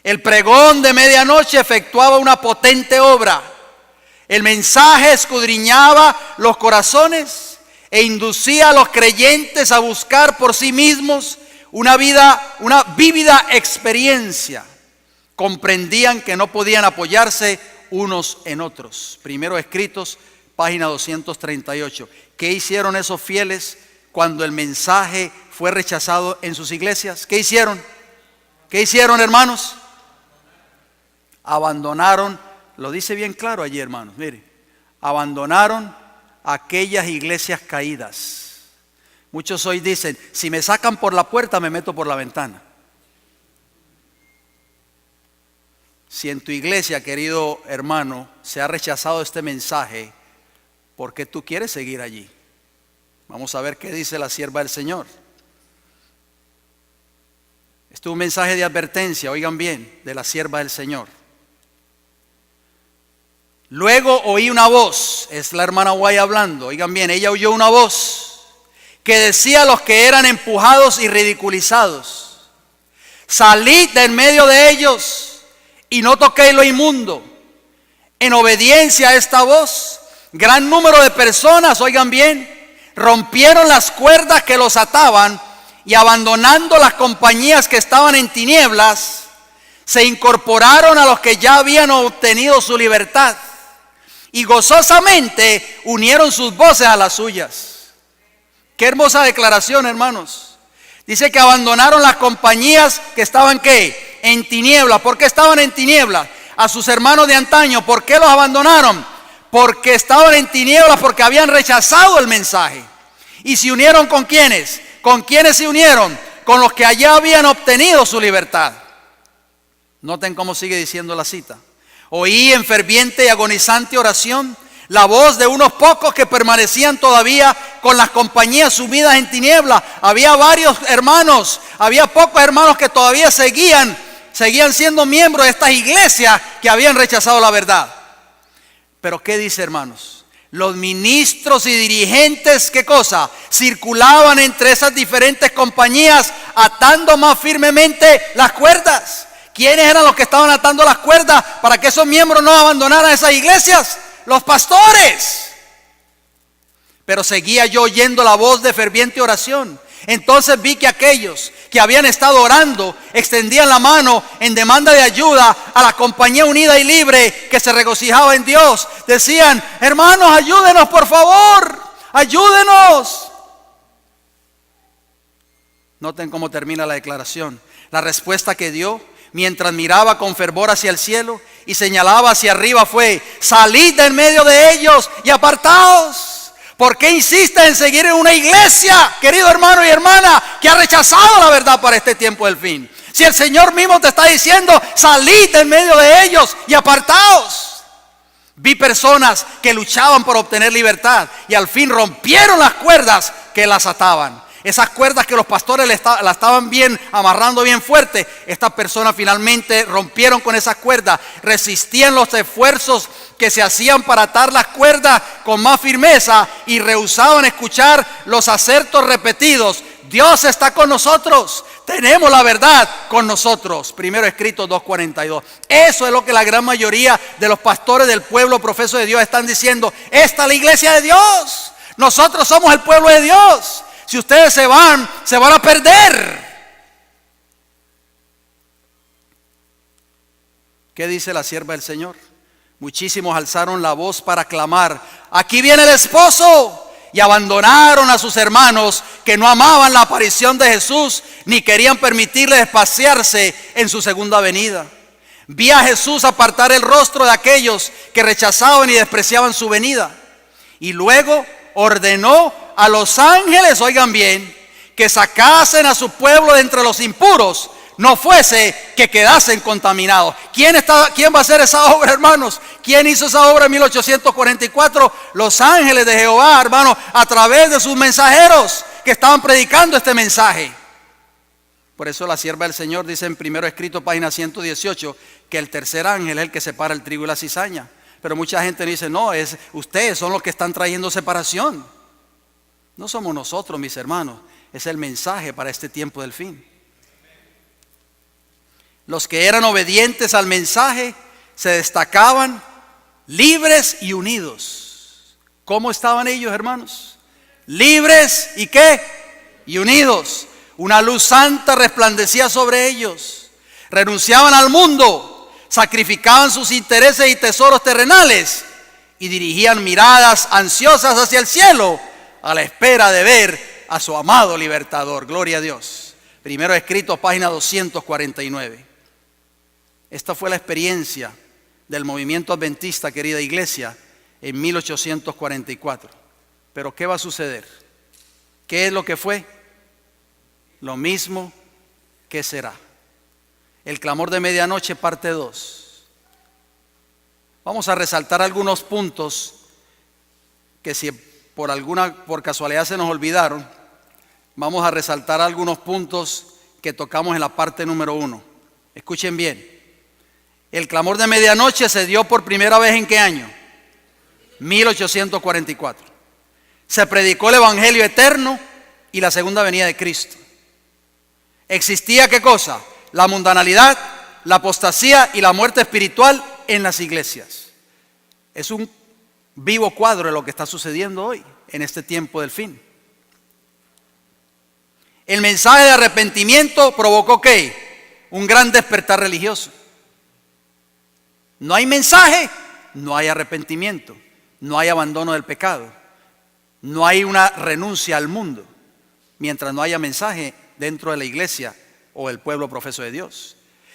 El pregón de medianoche efectuaba una potente obra. El mensaje escudriñaba los corazones e inducía a los creyentes a buscar por sí mismos una vívida experiencia. Comprendían que no podían apoyarse unos en otros. Primero Escritos, página 238. ¿Qué hicieron esos fieles cuando el mensaje fue rechazado en sus iglesias? ¿Qué hicieron? ¿Qué hicieron, hermanos? Abandonaron, lo dice bien claro allí, hermanos, mire, abandonaron aquellas iglesias caídas. Muchos hoy dicen, si me sacan por la puerta, me meto por la ventana. Si en tu iglesia, querido hermano, se ha rechazado este mensaje, ¿por qué tú quieres seguir allí? Vamos a ver qué dice la sierva del Señor. Este es un mensaje de advertencia, oigan bien, de la sierva del Señor. Luego oí una voz, es la hermana Guay hablando, oigan bien, ella oyó una voz que decía a los que eran empujados y ridiculizados: salid de en medio de ellos y no toquéis lo inmundo. En obediencia a esta voz, gran número de personas, oigan bien, rompieron las cuerdas que los ataban y abandonando las compañías que estaban en tinieblas, se incorporaron a los que ya habían obtenido su libertad y gozosamente unieron sus voces a las suyas. Qué hermosa declaración, hermanos. Dice que abandonaron las compañías que estaban, ¿qué? En tinieblas. ¿Por qué estaban en tinieblas? A sus hermanos de antaño, ¿por qué los abandonaron? Porque estaban en tinieblas, porque habían rechazado el mensaje. ¿Y se unieron con quiénes? ¿Con quiénes se unieron? Con los que allá habían obtenido su libertad. Noten cómo sigue diciendo la cita. Oí en ferviente y agonizante oración la voz de unos pocos que permanecían todavía con las compañías sumidas en tinieblas. Había varios hermanos, había pocos hermanos que todavía seguían siendo miembros de estas iglesias que habían rechazado la verdad. Pero ¿qué dice, hermanos? Los ministros y dirigentes, ¿qué cosa? Circulaban entre esas diferentes compañías atando más firmemente las cuerdas. ¿Quiénes eran los que estaban atando las cuerdas para que esos miembros no abandonaran esas iglesias? Los pastores. Pero seguía yo oyendo la voz de ferviente oración. Entonces vi que aquellos que habían estado orando extendían la mano en demanda de ayuda a la compañía unida y libre que se regocijaba en Dios. Decían: hermanos, ayúdenos por favor, ayúdenos. Noten cómo termina la declaración. La respuesta que dio mientras miraba con fervor hacia el cielo y señalaba hacia arriba fue: salid de en medio de ellos y apartaos. ¿Por qué insistes en seguir en una iglesia, querido hermano y hermana, que ha rechazado la verdad para este tiempo del fin? Si el Señor mismo te está diciendo: salid de en medio de ellos y apartaos. Vi personas que luchaban por obtener libertad y al fin rompieron las cuerdas que las ataban. Esas cuerdas que los pastores la estaban bien amarrando bien fuerte, estas personas finalmente rompieron con esas cuerdas, resistían los esfuerzos que se hacían para atar las cuerdas con más firmeza y rehusaban escuchar los asertos repetidos: Dios está con nosotros, tenemos la verdad con nosotros. Primero Escritos 2:42. Eso es lo que la gran mayoría de los pastores del pueblo profeso de Dios están diciendo: esta es la iglesia de Dios, nosotros somos el pueblo de Dios. Si ustedes se van a perder. ¿Qué dice la sierva del Señor? Muchísimos alzaron la voz para clamar: aquí viene el esposo. Y abandonaron a sus hermanos que no amaban la aparición de Jesús ni querían permitirle espaciarse en su segunda venida. Vi a Jesús apartar el rostro de aquellos que rechazaban y despreciaban su venida. Y luego ordenó a los ángeles, oigan bien, que sacasen a su pueblo de entre los impuros, no fuese que quedasen contaminados. ¿Quién va a hacer esa obra, hermanos? ¿Quién hizo esa obra en 1844? Los ángeles de Jehová, hermanos, a través de sus mensajeros que estaban predicando este mensaje. Por eso la sierva del Señor dice en Primero Escrito, página 118, que el tercer ángel es el que separa el trigo y la cizaña. Pero mucha gente dice, no, ustedes son los que están trayendo separación. No somos nosotros, mis hermanos, es el mensaje para este tiempo del fin. Los que eran obedientes al mensaje se destacaban libres y unidos. ¿Cómo estaban ellos, hermanos? Libres y ¿qué? Y unidos. Una luz santa resplandecía sobre ellos. Renunciaban al mundo, sacrificaban sus intereses y tesoros terrenales y dirigían miradas ansiosas hacia el cielo a la espera de ver a su amado libertador. Gloria a Dios. Primero Escritos, página 249. Esta fue la experiencia del movimiento adventista, querida iglesia, en 1844. Pero ¿qué va a suceder? ¿Qué es lo que fue? Lo mismo que será. El clamor de medianoche, parte 2. Vamos a resaltar algunos puntos que si por casualidad se nos olvidaron, vamos a resaltar algunos puntos que tocamos en la parte número 1. Escuchen bien. El clamor de medianoche se dio por primera vez ¿en qué año? 1844. Se predicó el evangelio eterno y la segunda venida de Cristo. ¿Existía qué cosa? La mundanalidad, la apostasía y la muerte espiritual en las iglesias. Es un vivo cuadro de lo que está sucediendo hoy, en este tiempo del fin. El mensaje de arrepentimiento provocó ¿qué? Un gran despertar religioso. No hay mensaje, no hay arrepentimiento, no hay abandono del pecado, no hay una renuncia al mundo, mientras no haya mensaje dentro de la iglesia o el pueblo profeso de Dios.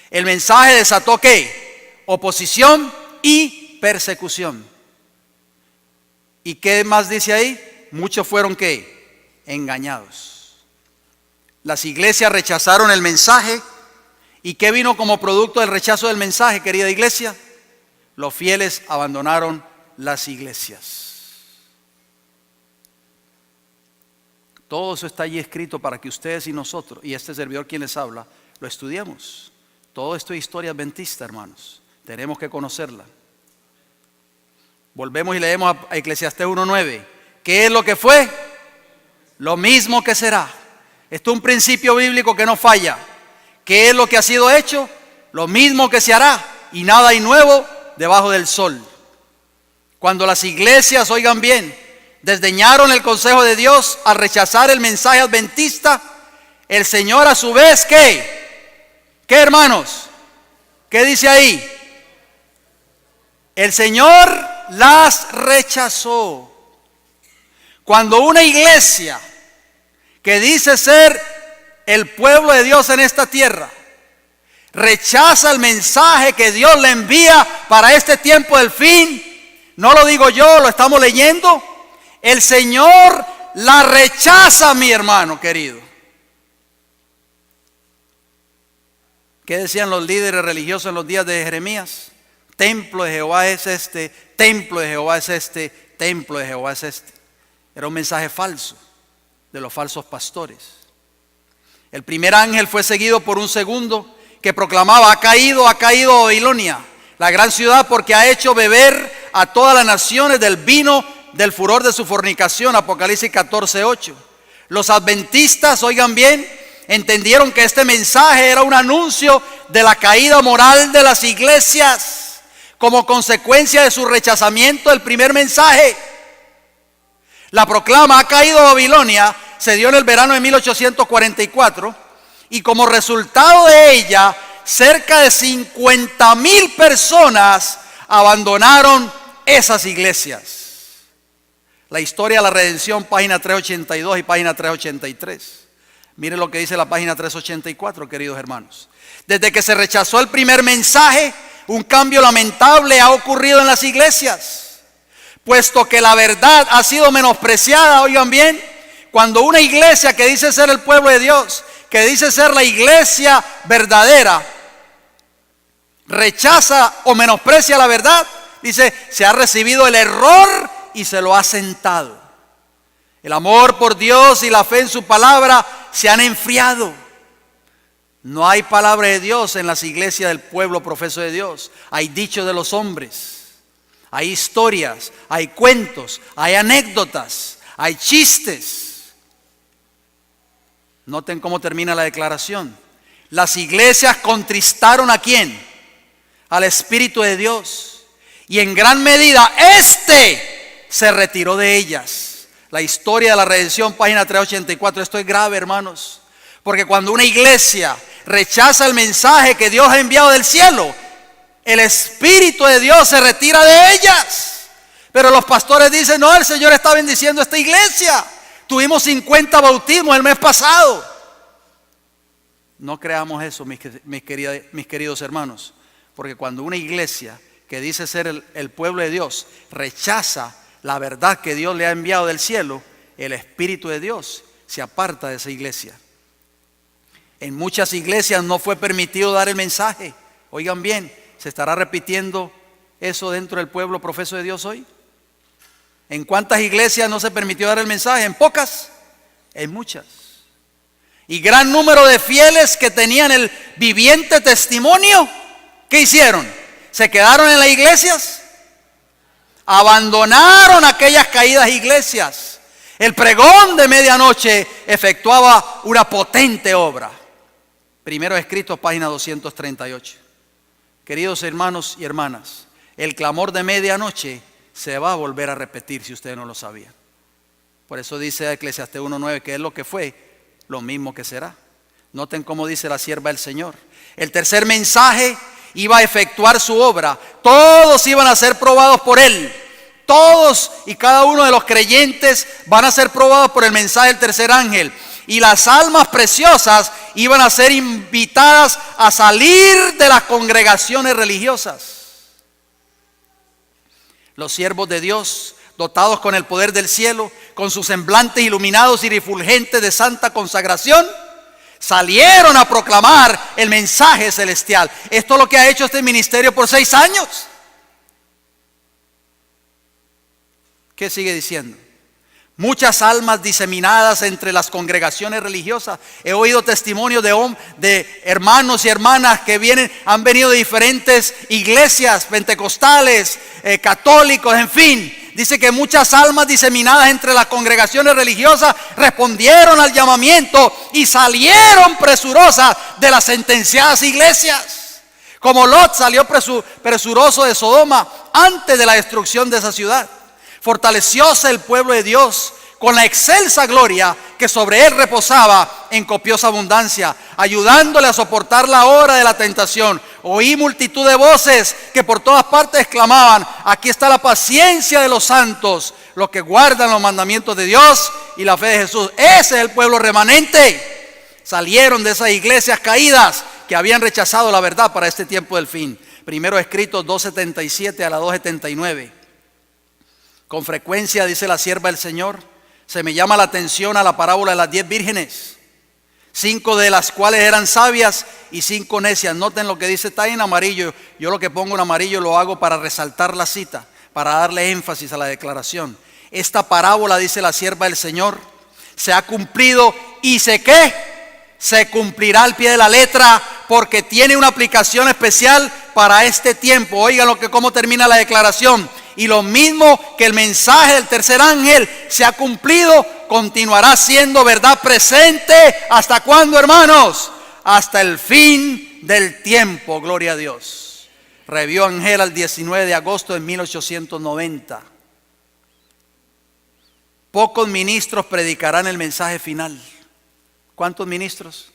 El mensaje desató ¿qué? Oposición y persecución. ¿Y qué más dice ahí? Muchos fueron ¿qué? Engañados. Las iglesias rechazaron el mensaje. ¿Y qué vino como producto del rechazo del mensaje, querida iglesia? Los fieles abandonaron las iglesias. Todo eso está allí escrito para que ustedes y nosotros, y este servidor quien les habla, lo estudiemos. Todo esto es historia adventista, hermanos. Tenemos que conocerla. Volvemos y leemos a Eclesiastés 1:9. ¿Qué es lo que fue? Lo mismo que será. Esto es un principio bíblico que no falla. ¿Qué es lo que ha sido hecho? Lo mismo que se hará, y nada hay nuevo debajo del sol. Cuando las iglesias, oigan bien, desdeñaron el consejo de Dios al rechazar el mensaje adventista, el Señor a su vez, ¿qué? ¿Qué, hermanos? ¿Qué dice ahí? El Señor las rechazó. Cuando una iglesia que dice ser el pueblo de Dios en esta tierra rechaza el mensaje que Dios le envía para este tiempo del fin, no lo digo yo, lo estamos leyendo, el Señor la rechaza, mi hermano querido. ¿Qué decían los líderes religiosos en los días de Jeremías? Templo de Jehová es este, templo de Jehová es este, templo de Jehová es este. Era un mensaje falso de los falsos pastores. El primer ángel fue seguido por un segundo que proclamaba: ha caído Babilonia, la gran ciudad, porque ha hecho beber a todas las naciones del vino del furor de su fornicación. Apocalipsis 14:8. Los adventistas, oigan bien, entendieron que este mensaje era un anuncio de la caída moral de las iglesias como consecuencia de su rechazamiento del primer mensaje. La proclama "ha caído Babilonia" se dio en el verano de 1844 y como resultado de ella cerca de 50,000 personas abandonaron esas iglesias. La historia de la redención, página 382 y página 383. Miren lo que dice la página 384, queridos hermanos. Desde que se rechazó el primer mensaje, un cambio lamentable ha ocurrido en las iglesias, puesto que la verdad ha sido menospreciada. Oigan bien, cuando una iglesia que dice ser el pueblo de Dios que dice ser la iglesia verdadera, rechaza o menosprecia la verdad, dice, se ha recibido el error y se lo ha sentado. El amor por Dios y la fe en su palabra se han enfriado. No hay palabra de Dios en las iglesias del pueblo profeso de Dios. Hay dichos de los hombres, hay historias, hay cuentos, hay anécdotas, hay chistes. Noten cómo termina la declaración. Las iglesias contristaron ¿a quién? Al Espíritu de Dios. Y en gran medida se retiró de ellas. La historia de la redención, página 384. Esto es grave, hermanos. Porque cuando una iglesia rechaza el mensaje que Dios ha enviado del cielo, el Espíritu de Dios se retira de ellas. Pero los pastores dicen, no, el Señor está bendiciendo esta iglesia. Tuvimos 50 bautismos el mes pasado. No creamos eso, mis queridos hermanos. Porque cuando una iglesia que dice ser el pueblo de Dios rechaza la verdad que Dios le ha enviado del cielo, el Espíritu de Dios se aparta de esa iglesia. En muchas iglesias no fue permitido dar el mensaje. Oigan bien, ¿se estará repitiendo eso dentro del pueblo profeso de Dios hoy? ¿En cuántas iglesias no se permitió dar el mensaje? ¿En pocas? En muchas. Y gran número de fieles que tenían el viviente testimonio, ¿qué hicieron? ¿Se quedaron en las iglesias? Abandonaron aquellas caídas iglesias. El pregón de medianoche efectuaba una potente obra. Primeros Escritos, página 238. Queridos hermanos y hermanas, el clamor de medianoche se va a volver a repetir si ustedes no lo sabían. Por eso dice Eclesiastés 1:9 que es lo que fue, lo mismo que será. Noten cómo dice la sierva del Señor. El tercer mensaje iba a efectuar su obra. Todos iban a ser probados por él. Todos y cada uno de los creyentes van a ser probados por el mensaje del tercer ángel. Y las almas preciosas iban a ser invitadas a salir de las congregaciones religiosas. Los siervos de Dios, dotados con el poder del cielo, con sus semblantes iluminados y refulgentes de santa consagración, salieron a proclamar el mensaje celestial. Esto es lo que ha hecho este ministerio por 6 años. ¿Qué sigue diciendo? Muchas almas diseminadas entre las congregaciones religiosas. He oído testimonios de hermanos y hermanas que han venido de diferentes iglesias pentecostales, católicos, en fin. Dice que muchas almas diseminadas entre las congregaciones religiosas respondieron al llamamiento y salieron presurosas de las sentenciadas iglesias. Como Lot salió presuroso de Sodoma antes de la destrucción de esa ciudad. Fortalecióse el pueblo de Dios con la excelsa gloria que sobre él reposaba en copiosa abundancia, ayudándole a soportar la hora de la tentación. Oí multitud de voces que por todas partes exclamaban: aquí está la paciencia de los santos, los que guardan los mandamientos de Dios y la fe de Jesús. Ese es el pueblo remanente. Salieron de esas iglesias caídas que habían rechazado la verdad para este tiempo del fin. Primero Escritos 2:77 a la 2:79. Con frecuencia, dice la sierva del Señor, se me llama la atención a la parábola de las 10 vírgenes, 5 de las cuales eran sabias y 5 necias. Noten lo que dice, está en amarillo. Yo lo que pongo en amarillo lo hago para resaltar la cita, para darle énfasis a la declaración. Esta parábola, dice la sierva del Señor, se ha cumplido y se cumplirá al pie de la letra, porque tiene una aplicación especial para este tiempo. Oigan cómo termina la declaración. Y lo mismo que el mensaje del tercer ángel se ha cumplido, continuará siendo verdad presente. ¿Hasta cuándo, hermanos? Hasta el fin del tiempo, gloria a Dios. Revió Angela el 19 de agosto de 1890. Pocos ministros predicarán el mensaje final. ¿Cuántos ministros?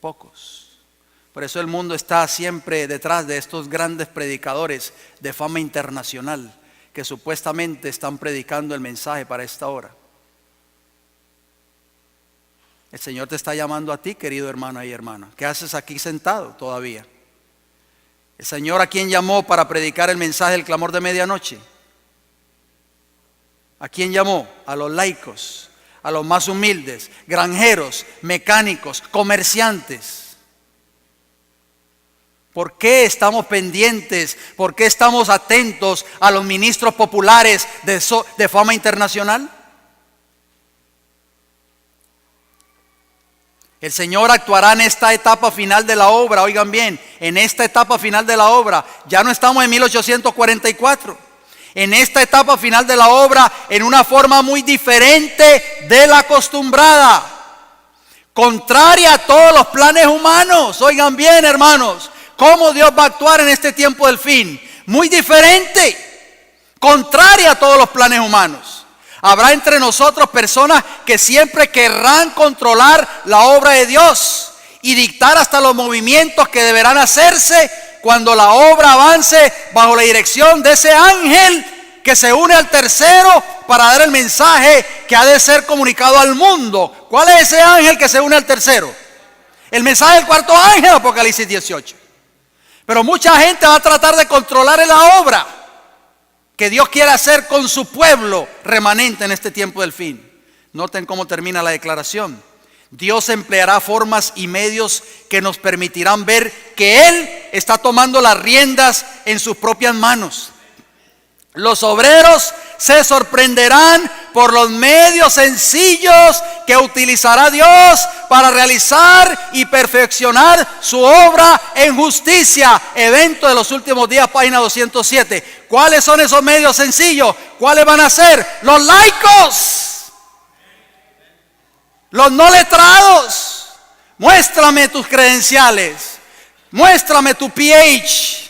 Pocos. Por eso el mundo está siempre detrás de estos grandes predicadores de fama internacional que supuestamente están predicando el mensaje para esta hora. El Señor te está llamando a ti, querido hermano y hermana. ¿Qué haces aquí sentado todavía? El Señor, ¿a quién llamó para predicar el mensaje del clamor de medianoche? ¿A quién llamó? A los laicos, a los más humildes, granjeros, mecánicos, comerciantes. ¿Por qué estamos pendientes? ¿Por qué estamos atentos a los ministros populares de fama internacional? El Señor actuará en esta etapa final de la obra. Oigan bien, en esta etapa final de la obra, ya no estamos en 1844. En esta etapa final de la obra, en una forma muy diferente de la acostumbrada, contraria a todos los planes humanos. Oigan bien, hermanos, cómo Dios va a actuar en este tiempo del fin. Muy diferente, contraria a todos los planes humanos. Habrá entre nosotros personas que siempre querrán controlar la obra de Dios y dictar hasta los movimientos que deberán hacerse cuando la obra avance bajo la dirección de ese ángel que se une al tercero para dar el mensaje que ha de ser comunicado al mundo. ¿Cuál es ese ángel que se une al tercero? El mensaje del cuarto ángel, Apocalipsis 18. Pero mucha gente va a tratar de controlar la obra que Dios quiere hacer con su pueblo remanente en este tiempo del fin. Noten cómo termina la declaración. Dios empleará formas y medios que nos permitirán ver que Él está tomando las riendas en sus propias manos. Los obreros se sorprenderán por los medios sencillos que utilizará Dios para realizar y perfeccionar su obra en justicia. Evento de los últimos días, página 207. ¿Cuáles son esos medios sencillos? ¿Cuáles van a ser? Los laicos, los no letrados. Muéstrame tus credenciales, muéstrame tu PhD,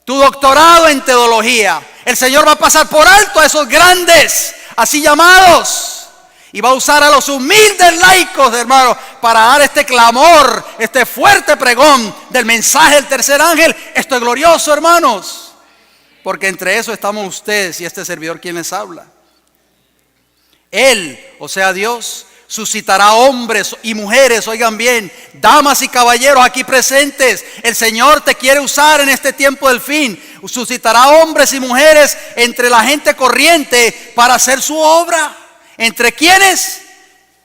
tu doctorado en teología. El Señor va a pasar por alto a esos grandes, así llamados, y va a usar a los humildes laicos, hermanos, para dar este clamor, este fuerte pregón del mensaje del tercer ángel. Esto es glorioso, hermanos, porque entre eso estamos ustedes y este servidor quien les habla. Él, o sea Dios, suscitará hombres y mujeres, oigan bien, damas y caballeros aquí presentes. El Señor te quiere usar en este tiempo del fin. Suscitará hombres y mujeres entre la gente corriente para hacer su obra. ¿Entre quiénes?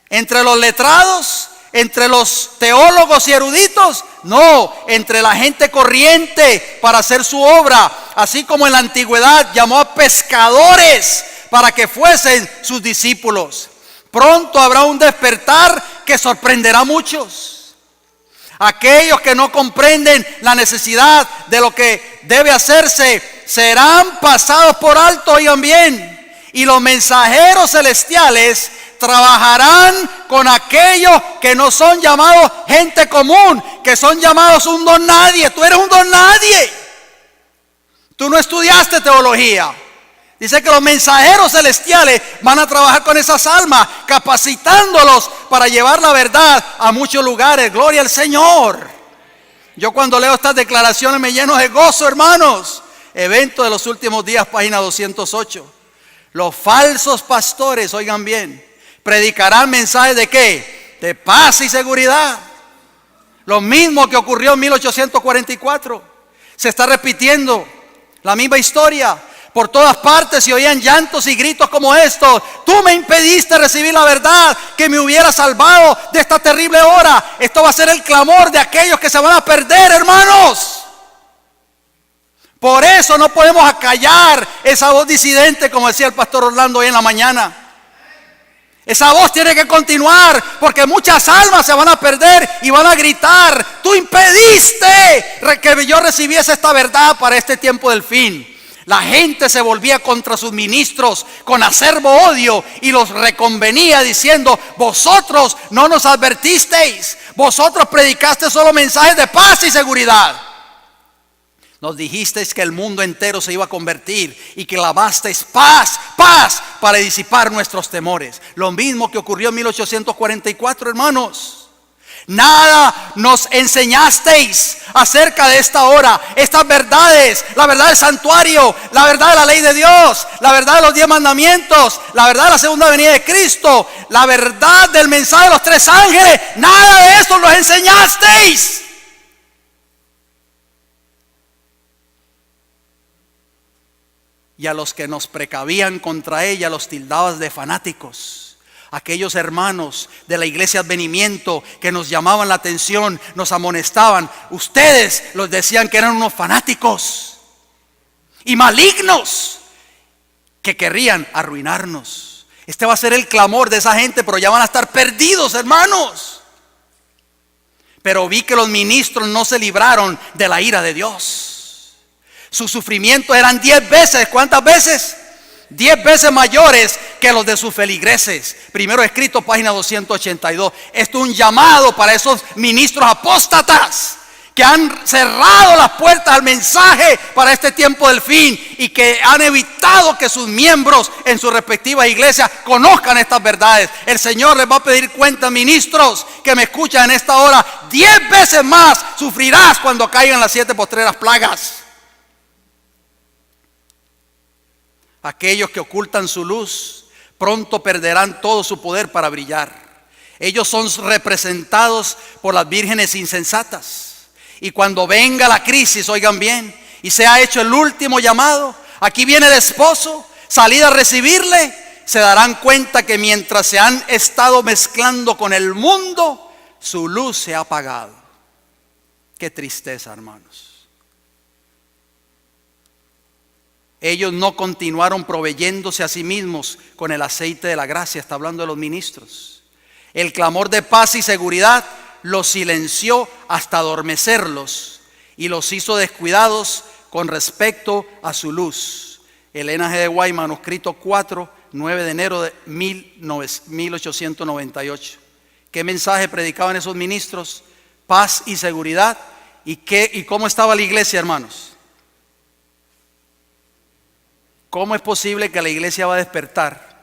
¿Entre los letrados? ¿Entre los teólogos y eruditos? No, entre la gente corriente para hacer su obra. Así como en la antigüedad llamó a pescadores para que fuesen sus discípulos. Pronto habrá un despertar que sorprenderá a muchos. Aquellos que no comprenden la necesidad de lo que debe hacerse serán pasados por alto, oigan bien. Y los mensajeros celestiales trabajarán con aquellos que no son llamados gente común, que son llamados un don nadie. Tú eres un don nadie. Tú no estudiaste teología. Dice que los mensajeros celestiales van a trabajar con esas almas, capacitándolos para llevar la verdad a muchos lugares. Gloria al Señor. Yo cuando leo estas declaraciones me lleno de gozo, hermanos. Evento de los últimos días, página 208. Los falsos pastores, oigan bien, predicarán mensajes de ¿qué? De paz y seguridad. Lo mismo que ocurrió en 1844. Se está repitiendo la misma historia. Por todas partes se oían llantos y gritos como estos. Tú me impediste recibir la verdad que me hubiera salvado de esta terrible hora. Esto va a ser el clamor de aquellos que se van a perder, hermanos. Por eso no podemos acallar esa voz disidente, como decía el pastor Orlando hoy en la mañana. Esa voz tiene que continuar, porque muchas almas se van a perder y van a gritar: tú impediste que yo recibiese esta verdad para este tiempo del fin. La gente se volvía contra sus ministros con acerbo odio y los reconvenía diciendo: vosotros no nos advertisteis, vosotros predicaste solo mensajes de paz y seguridad. Nos dijisteis que el mundo entero se iba a convertir y que clamasteis paz, paz, para disipar nuestros temores. Lo mismo que ocurrió en 1844, hermanos. Nada nos enseñasteis acerca de esta hora, estas verdades, la verdad del santuario, la verdad de la ley de Dios, la verdad de los 10 mandamientos, la verdad de la segunda venida de Cristo, la verdad del mensaje de los 3 ángeles. Nada de esto nos enseñasteis. Y a los que nos precavían contra ella los tildabas de fanáticos. Aquellos hermanos de la iglesia Advenimiento que nos llamaban la atención, nos amonestaban, ustedes los decían que eran unos fanáticos y malignos que querrían arruinarnos. Este va a ser el clamor de esa gente, pero ya van a estar perdidos, hermanos. Pero vi que los ministros no se libraron de la ira de Dios. Sus sufrimientos eran 10 veces, ¿cuántas veces? 10 veces mayores que los de sus feligreses. Primero escrito, página 282. Esto es un llamado para esos ministros apóstatas que han cerrado las puertas al mensaje para este tiempo del fin y que han evitado que sus miembros en sus respectivas iglesias conozcan estas verdades. El Señor les va a pedir cuenta, ministros que me escuchan en esta hora. 10 veces más sufrirás cuando caigan las 7 postreras plagas. Aquellos que ocultan su luz pronto perderán todo su poder para brillar. Ellos son representados por las vírgenes insensatas. Y cuando venga la crisis, oigan bien, y se ha hecho el último llamado, aquí viene el esposo, salida a recibirle, se darán cuenta que mientras se han estado mezclando con el mundo, su luz se ha apagado. Qué tristeza, hermanos. Ellos no continuaron proveyéndose a sí mismos con el aceite de la gracia. Está hablando de los ministros. El clamor de paz y seguridad los silenció hasta adormecerlos y los hizo descuidados con respecto a su luz. Elena G. de White, manuscrito 4, 9 de enero de 1898. ¿Qué mensaje predicaban esos ministros? Paz y seguridad. ¿Y cómo estaba la iglesia, hermanos? ¿Cómo es posible que la iglesia va a despertar?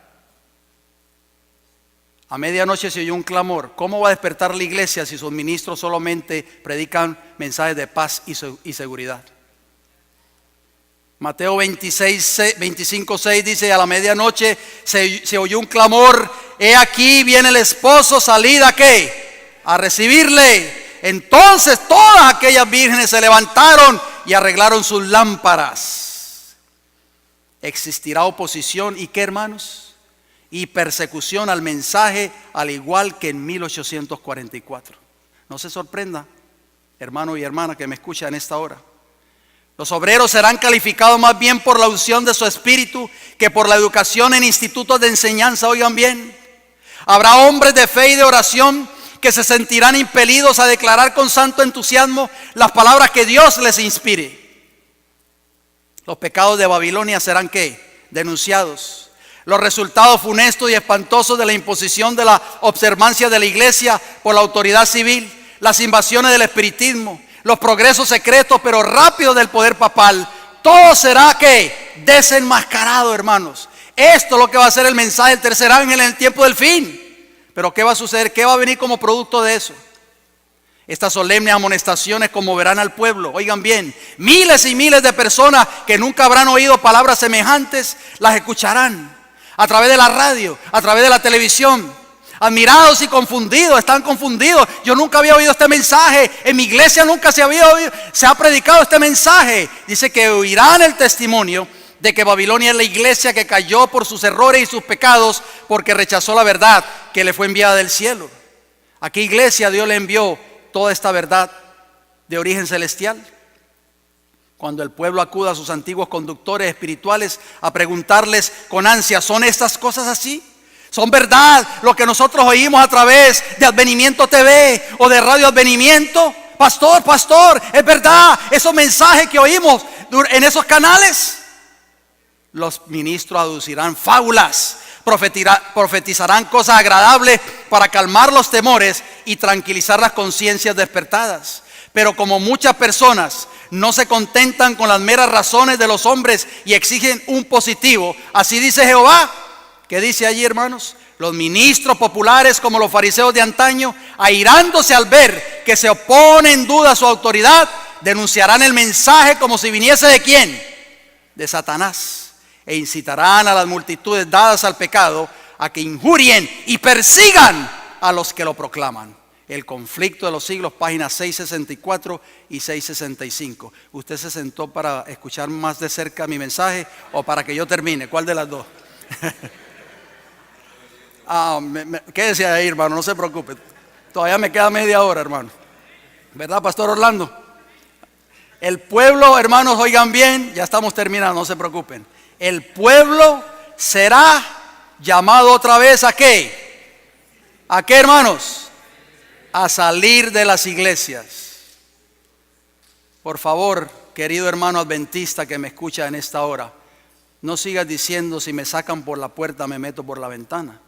A medianoche se oyó un clamor. ¿Cómo va a despertar la iglesia si sus ministros solamente predican mensajes de paz y seguridad? Mateo 25:6 dice: a la medianoche se oyó un clamor. He aquí viene el esposo, salid ¿a qué? A recibirle. Entonces todas aquellas vírgenes se levantaron y arreglaron sus lámparas. Existirá oposición y ¿qué, hermanos? Y persecución al mensaje, al igual que en 1844. No se sorprenda, hermano y hermana que me escucha en esta hora. Los obreros serán calificados más bien por la unción de su espíritu que por la educación en institutos de enseñanza. Oigan bien, habrá hombres de fe y de oración que se sentirán impelidos a declarar con santo entusiasmo las palabras que Dios les inspire. Los pecados de Babilonia serán ¿qué? Denunciados. Los resultados funestos y espantosos de la imposición de la observancia de la iglesia por la autoridad civil, las invasiones del espiritismo, los progresos secretos pero rápidos del poder papal, todo será ¿qué? Desenmascarado, hermanos. Esto es lo que va a ser el mensaje del tercer ángel en el tiempo del fin. Pero ¿qué va a suceder? ¿Qué va a venir como producto de eso? Estas solemnes amonestaciones conmoverán al pueblo. Oigan bien, miles y miles de personas que nunca habrán oído palabras semejantes las escucharán a través de la radio, a través de la televisión. Admirados y confundidos, están confundidos. Yo nunca había oído este mensaje. En mi iglesia nunca se ha predicado este mensaje. Dice que oirán el testimonio de que Babilonia es la iglesia que cayó por sus errores y sus pecados porque rechazó la verdad que le fue enviada del cielo. ¿A qué iglesia Dios le envió toda esta verdad de origen celestial? Cuando el pueblo acuda a sus antiguos conductores espirituales a preguntarles con ansia, ¿son estas cosas así? ¿Son verdad lo que nosotros oímos a través de Advenimiento TV o de Radio Advenimiento? Pastor, ¿es verdad esos mensajes que oímos en esos canales? Los ministros aducirán fábulas, profetizarán cosas agradables para calmar los temores y tranquilizar las conciencias despertadas. Pero como muchas personas no se contentan con las meras razones de los hombres y exigen un positivo, así dice Jehová. ¿Qué dice allí, hermanos? Los ministros populares, como los fariseos de antaño, airándose al ver que se opone en duda a su autoridad, denunciarán el mensaje como si viniese ¿de quién? De Satanás. E incitarán a las multitudes dadas al pecado a que injurien y persigan a los que lo proclaman. El conflicto de los siglos, páginas 664 y 665. ¿Usted se sentó para escuchar más de cerca mi mensaje o para que yo termine? ¿Cuál de las dos? Quédese ahí, hermano, no se preocupe. Todavía me queda media hora, hermano. ¿Verdad, Pastor Orlando? El pueblo, hermanos, oigan bien, ya estamos terminando, no se preocupen. El pueblo será llamado otra vez ¿a qué? ¿A qué, hermanos? A salir de las iglesias. Por favor, querido hermano adventista que me escucha en esta hora, no sigas diciendo si me sacan por la puerta me meto por la ventana.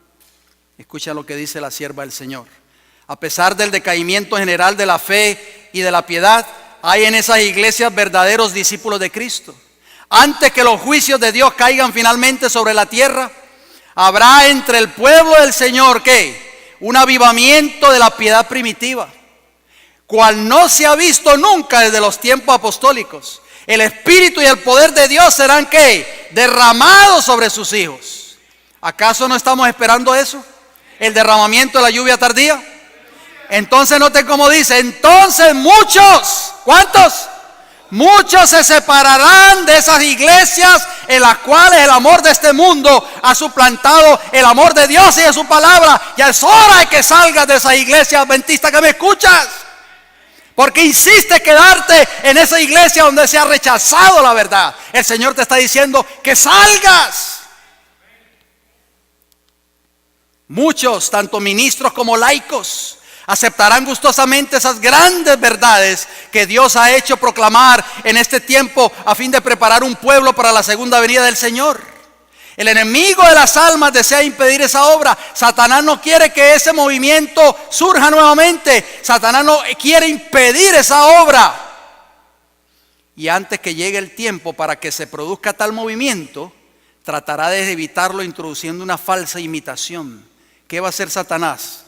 Escucha lo que dice la sierva del Señor. A pesar del decaimiento general de la fe y de la piedad, hay en esas iglesias verdaderos discípulos de Cristo. Antes que los juicios de Dios caigan finalmente sobre la tierra, habrá entre el pueblo del Señor ¿qué? Un avivamiento de la piedad primitiva, cual no se ha visto nunca desde los tiempos apostólicos. El Espíritu y el poder de Dios serán ¿qué? Derramados sobre sus hijos. ¿Acaso no estamos esperando eso? El derramamiento de la lluvia tardía. Entonces noten cómo dice, entonces muchos, ¿cuántos? Muchos se separarán de esas iglesias en las cuales el amor de este mundo ha suplantado el amor de Dios y de su palabra. Ya es hora de que salgas de esa iglesia adventista que me escuchas. Porque insiste quedarte en esa iglesia donde se ha rechazado la verdad. El Señor te está diciendo que salgas. Muchos, tanto ministros como laicos, aceptarán gustosamente esas grandes verdades que Dios ha hecho proclamar en este tiempo a fin de preparar un pueblo para la segunda venida del Señor. El enemigo de las almas desea impedir esa obra. Satanás no quiere que ese movimiento surja nuevamente. Satanás no quiere impedir esa obra. Y antes que llegue el tiempo para que se produzca tal movimiento, tratará de evitarlo introduciendo una falsa imitación. ¿Qué va a hacer Satanás?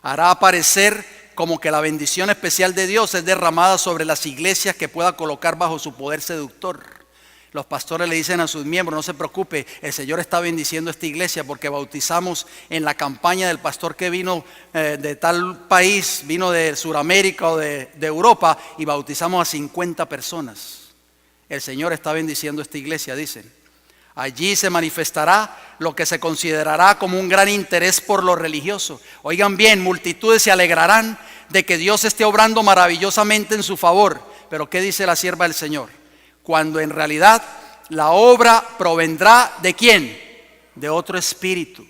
Hará aparecer como que la bendición especial de Dios es derramada sobre las iglesias que pueda colocar bajo su poder seductor. Los pastores le dicen a sus miembros, no se preocupe, el Señor está bendiciendo esta iglesia porque bautizamos en la campaña del pastor que vino de tal país, vino de Sudamérica o de Europa y bautizamos a 50 personas. El Señor está bendiciendo esta iglesia, dicen. Allí se manifestará lo que se considerará como un gran interés por lo religioso. Oigan bien, multitudes se alegrarán de que Dios esté obrando maravillosamente en su favor. Pero ¿qué dice la sierva del Señor? Cuando en realidad la obra provendrá ¿de quién? De otro espíritu.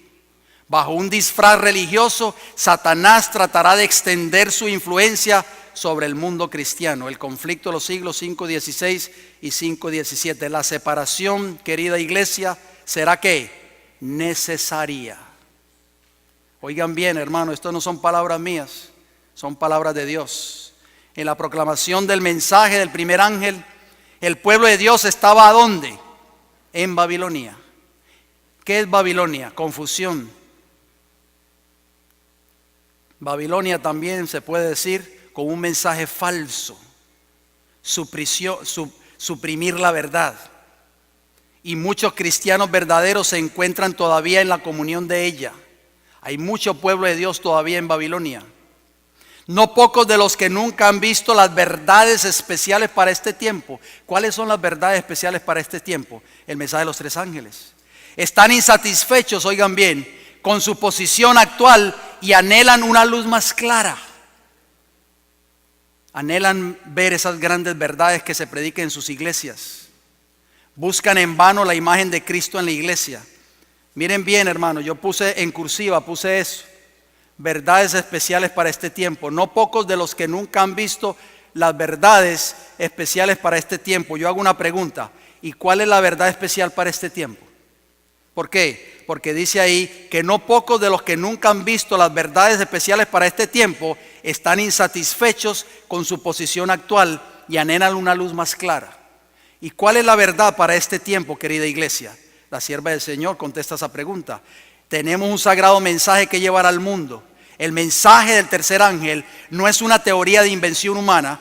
Bajo un disfraz religioso, Satanás tratará de extender su influencia sobre el mundo cristiano. El conflicto de los siglos 5:16 y 5:17. La separación, querida iglesia, será ¿qué? Necesaria. Oigan bien, hermano, esto no son palabras mías, son palabras de Dios. En la proclamación del mensaje del primer ángel, el pueblo de Dios estaba ¿a dónde? En Babilonia. ¿Qué es Babilonia? Confusión. Babilonia también se puede decir con un mensaje falso, suprimir la verdad. Y muchos cristianos verdaderos se encuentran todavía en la comunión de ella. Hay mucho pueblo de Dios todavía en Babilonia. No pocos de los que nunca han visto las verdades especiales para este tiempo. ¿Cuáles son las verdades especiales para este tiempo? El mensaje de los tres ángeles. Están insatisfechos, oigan bien, con su posición actual y anhelan una luz más clara. Anhelan ver esas grandes verdades que se predican en sus iglesias. Buscan en vano la imagen de Cristo en la iglesia. Miren bien, hermano, yo puse en cursiva, puse eso. Verdades especiales para este tiempo. No pocos de los que nunca han visto las verdades especiales para este tiempo. Yo hago una pregunta. ¿Y cuál es la verdad especial para este tiempo? ¿Por qué? Porque dice ahí que no pocos de los que nunca han visto las verdades especiales para este tiempo están insatisfechos con su posición actual y anhelan una luz más clara. ¿Y cuál es la verdad para este tiempo, querida iglesia? La sierva del Señor contesta esa pregunta. Tenemos un sagrado mensaje que llevar al mundo. El mensaje del tercer ángel no es una teoría de invención humana,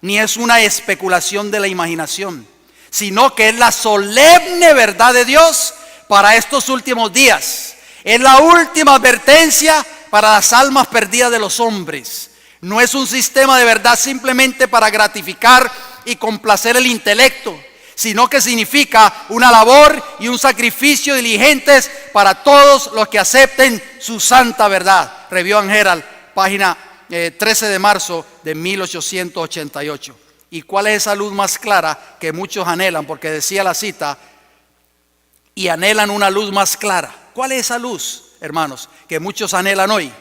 ni es una especulación de la imaginación, sino que es la solemne verdad de Dios para estos últimos días. Es la última advertencia para las almas perdidas de los hombres. No es un sistema de verdad simplemente para gratificar y complacer el intelecto, sino que significa una labor y un sacrificio diligentes para todos los que acepten su santa verdad. Review and Herald, página 13 de marzo de 1888. ¿Y cuál es esa luz más clara que muchos anhelan? Porque decía la cita, y anhelan una luz más clara. ¿Cuál es esa luz, hermanos, que muchos anhelan hoy?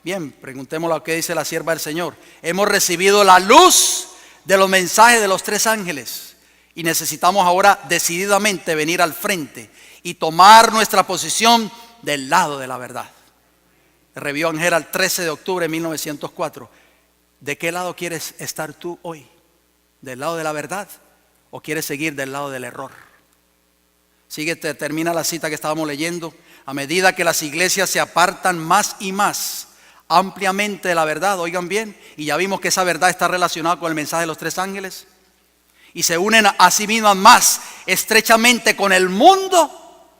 Bien, preguntemos lo que dice la sierva del Señor. Hemos recibido la luz de los mensajes de los tres ángeles y necesitamos ahora decididamente venir al frente y tomar nuestra posición del lado de la verdad. Review and Herald, 13 de octubre de 1904. ¿De qué lado quieres estar tú hoy? ¿Del lado de la verdad o quieres seguir del lado del error? Termina la cita que estábamos leyendo. A medida que las iglesias se apartan más y más ampliamente de la verdad, oigan bien, y ya vimos que esa verdad está relacionada con el mensaje de los tres ángeles, y se unen a sí mismas más estrechamente con el mundo,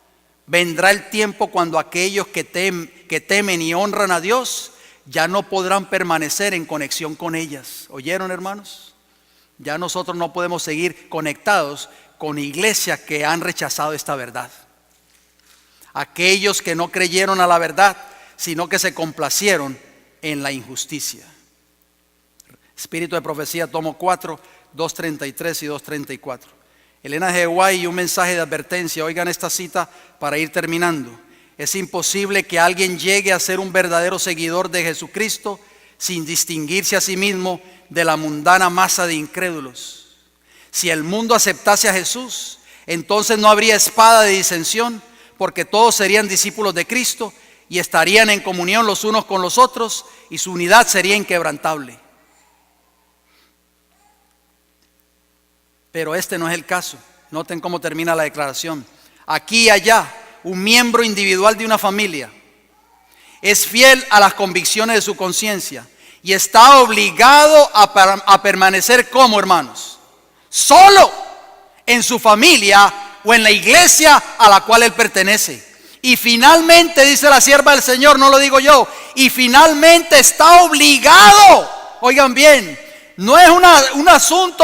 vendrá el tiempo cuando aquellos que temen y honran a Dios ya no podrán permanecer en conexión con ellas. ¿Oyeron, hermanos? Ya nosotros no podemos seguir conectados con iglesias que han rechazado esta verdad. Aquellos que no creyeron a la verdad, sino que se complacieron en la injusticia. Espíritu de Profecía, tomo 4, 233 y 234. Elena G. White, y un mensaje de advertencia. Oigan esta cita para ir terminando. Es imposible que alguien llegue a ser un verdadero seguidor de Jesucristo sin distinguirse a sí mismo de la mundana masa de incrédulos. Si el mundo aceptase a Jesús, entonces no habría espada de disensión, porque todos serían discípulos de Cristo y estarían en comunión los unos con los otros, y su unidad sería inquebrantable. Pero este no es el caso. Noten cómo termina la declaración. Aquí y allá, un miembro individual de una familia es fiel a las convicciones de su conciencia y está obligado a permanecer como, hermanos, solo en su familia o en la iglesia a la cual él pertenece. Y finalmente, dice la sierva del Señor, no lo digo yo, y finalmente está obligado. Oigan bien, no es un asunto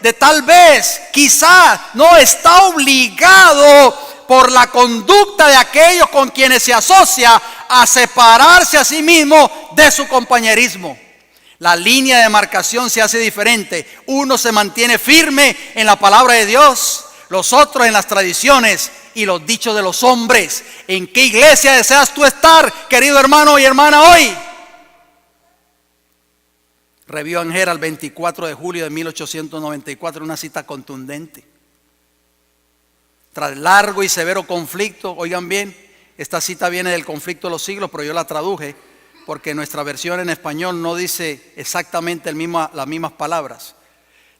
de tal vez, quizá, no, está obligado por la conducta de aquellos con quienes se asocia a separarse a sí mismo de su compañerismo. La línea de marcación se hace diferente. Uno se mantiene firme en la palabra de Dios, los otros en las tradiciones y los dichos de los hombres. ¿En qué iglesia deseas tú estar, querido hermano y hermana, hoy? Review and Herald, 24 de julio de 1894, una cita contundente. Tras largo y severo conflicto, oigan bien, esta cita viene del conflicto de los siglos, pero yo la traduje porque nuestra versión en español no dice exactamente las mismas palabras.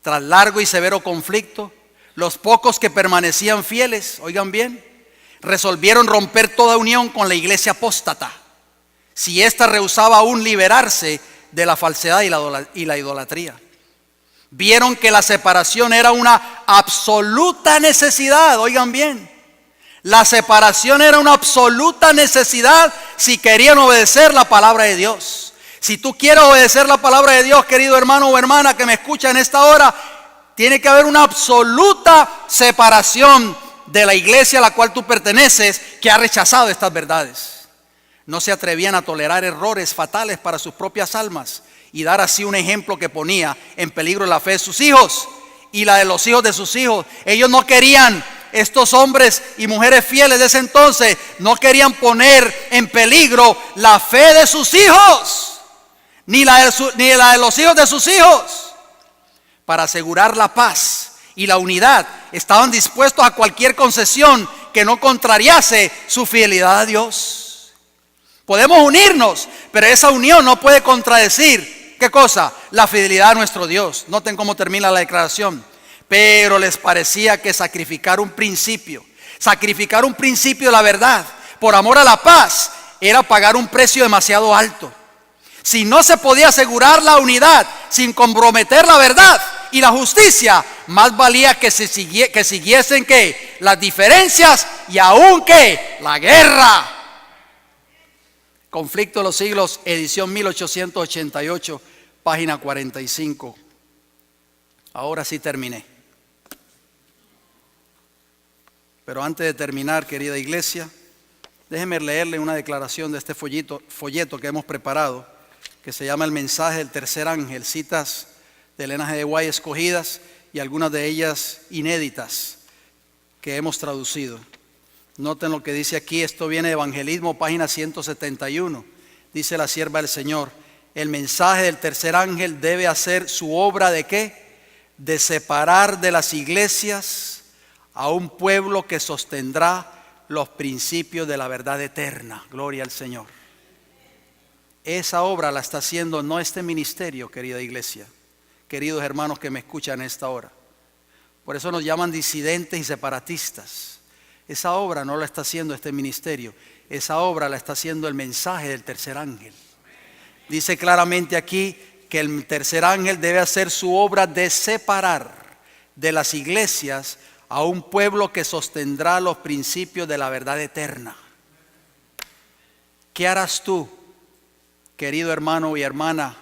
Tras largo y severo conflicto, los pocos que permanecían fieles, oigan bien, resolvieron romper toda unión con la iglesia apóstata, si ésta rehusaba aún liberarse de la falsedad y la idolatría. Vieron que la separación era una absoluta necesidad, oigan bien. La separación era una absoluta necesidad si querían obedecer la palabra de Dios. Si tú quieres obedecer la palabra de Dios, querido hermano o hermana que me escucha en esta hora, tiene que haber una absoluta separación de la iglesia a la cual tú perteneces, que ha rechazado estas verdades. No se atrevían a tolerar errores fatales para sus propias almas y dar así un ejemplo que ponía en peligro la fe de sus hijos y la de los hijos de sus hijos. Ellos no querían, estos hombres y mujeres fieles de ese entonces, no querían poner en peligro la fe de sus hijos, ni la de los hijos de sus hijos. Para asegurar la paz y la unidad, estaban dispuestos a cualquier concesión que no contrariase su fidelidad a Dios. Podemos unirnos, pero esa unión no puede contradecir, ¿qué cosa? La fidelidad a nuestro Dios. Noten cómo termina la declaración. Pero les parecía que sacrificar un principio de la verdad por amor a la paz era pagar un precio demasiado alto. Si no se podía asegurar la unidad sin comprometer la verdad y la justicia, más valía que siguiesen ¿qué? Las diferencias y aún ¿qué? La guerra. Conflicto de los siglos, edición 1888, página 45. Ahora sí terminé. Pero antes de terminar, querida iglesia, déjeme leerle una declaración de este folleto que hemos preparado, que se llama El mensaje del tercer ángel, citas de Elena G. de White escogidas y algunas de ellas inéditas que hemos traducido. Noten lo que dice aquí, esto viene de Evangelismo, página 171. Dice la sierva del Señor: el mensaje del tercer ángel debe hacer su obra ¿de qué? De separar de las iglesias a un pueblo que sostendrá los principios de la verdad eterna. Gloria al Señor. Esa obra la está haciendo no este ministerio, querida iglesia, queridos hermanos que me escuchan en esta hora. Por eso nos llaman disidentes y separatistas. Esa obra no la está haciendo este ministerio, esa obra la está haciendo el mensaje del tercer ángel. Dice claramente aquí que el tercer ángel debe hacer su obra de separar de las iglesias a un pueblo que sostendrá los principios de la verdad eterna. ¿Qué harás tú, querido hermano y hermana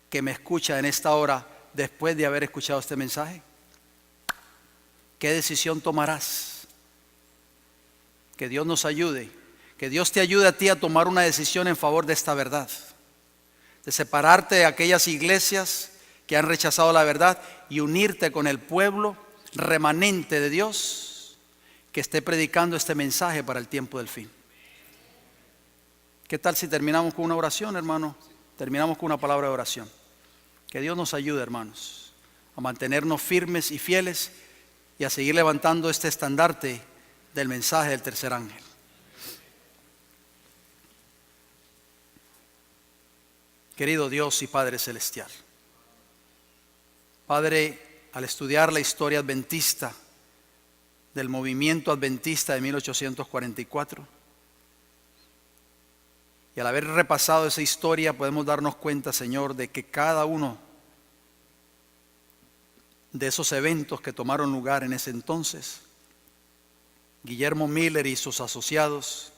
que me escucha en esta hora después de haber escuchado este mensaje? ¿Qué decisión tomarás? Que Dios nos ayude, que Dios te ayude a ti a tomar una decisión en favor de esta verdad, de separarte de aquellas iglesias que han rechazado la verdad y unirte con el pueblo remanente de Dios que esté predicando este mensaje para el tiempo del fin. ¿Qué tal si terminamos con una oración, hermano? Terminamos con una palabra de oración. Que Dios nos ayude, hermanos, a mantenernos firmes y fieles y a seguir levantando este estandarte del mensaje del tercer ángel. Querido Dios y Padre Celestial, Padre, al estudiar la historia adventista del movimiento adventista de 1844 y al haber repasado esa historia podemos darnos cuenta, Señor, de que cada uno de esos eventos que tomaron lugar en ese entonces, Guillermo Miller y sus asociados,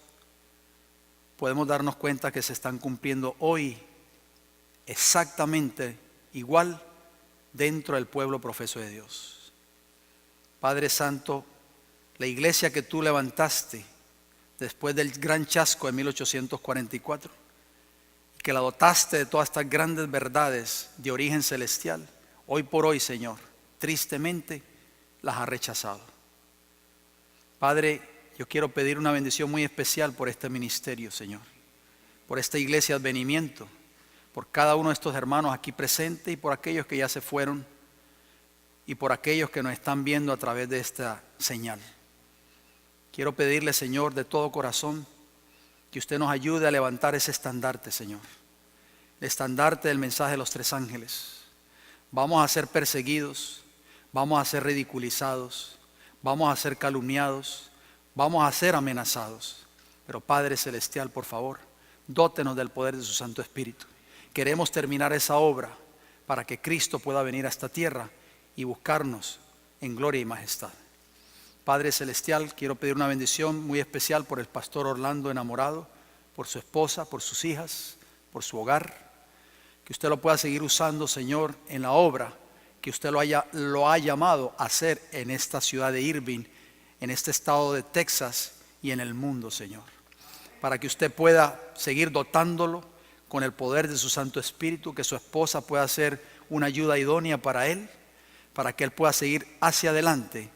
podemos darnos cuenta que se están cumpliendo hoy exactamente igual dentro del pueblo profeso de Dios. Padre Santo, la iglesia que tú levantaste después del gran chasco de 1844, que la dotaste de todas estas grandes verdades de origen celestial, hoy por hoy, Señor, tristemente las ha rechazado. Padre, yo quiero pedir una bendición muy especial por este ministerio, Señor, por esta iglesia Advenimiento, por cada uno de estos hermanos aquí presentes y por aquellos que ya se fueron y por aquellos que nos están viendo a través de esta señal. Quiero pedirle, Señor, de todo corazón, que usted nos ayude a levantar ese estandarte, Señor. El estandarte del mensaje de los tres ángeles. Vamos a ser perseguidos, vamos a ser ridiculizados, vamos a ser calumniados, vamos a ser amenazados. Pero Padre Celestial, por favor, dótenos del poder de su Santo Espíritu. Queremos terminar esa obra para que Cristo pueda venir a esta tierra y buscarnos en gloria y majestad. Padre Celestial, quiero pedir una bendición muy especial por el pastor Orlando Enamorado, por su esposa, por sus hijas, por su hogar. Que usted lo pueda seguir usando, Señor, en la obra que usted lo ha llamado a hacer en esta ciudad de Irving, en este estado de Texas y en el mundo, Señor. Para que usted pueda seguir dotándolo con el poder de su Santo Espíritu, que su esposa pueda ser una ayuda idónea para él, para que él pueda seguir hacia adelante,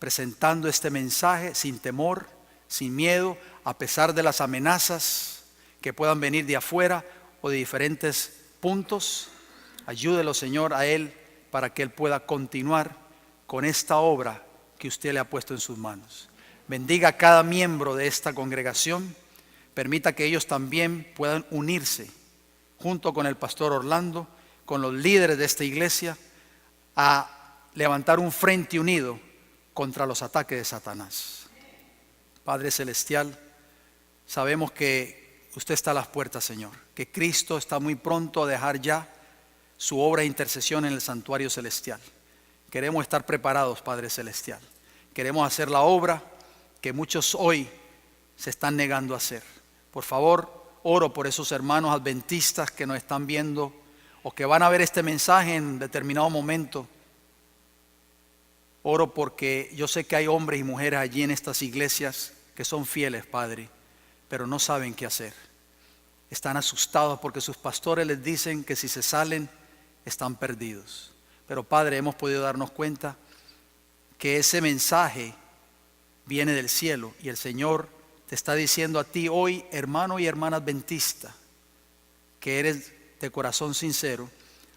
presentando este mensaje sin temor, sin miedo, a pesar de las amenazas que puedan venir de afuera o de diferentes puntos. Ayúdelo, Señor, a él para que él pueda continuar con esta obra que usted le ha puesto en sus manos. Bendiga a cada miembro de esta congregación. Permita que ellos también puedan unirse junto con el pastor Orlando, con los líderes de esta iglesia, a levantar un frente unido contra los ataques de Satanás. Padre Celestial, sabemos que usted está a las puertas, Señor, que Cristo está muy pronto a dejar ya su obra de intercesión en el santuario celestial. Queremos estar preparados, Padre Celestial. Queremos hacer la obra que muchos hoy se están negando a hacer. Por favor, oro por esos hermanos adventistas que nos están viendo o que van a ver este mensaje en determinado momento Oro porque yo sé que hay hombres y mujeres allí en estas iglesias que son fieles, Padre, pero no saben qué hacer. Están asustados porque sus pastores les dicen que si se salen están perdidos. Pero Padre, hemos podido darnos cuenta que ese mensaje viene del cielo y el Señor te está diciendo a ti hoy, hermano y hermana adventista, que eres de corazón sincero,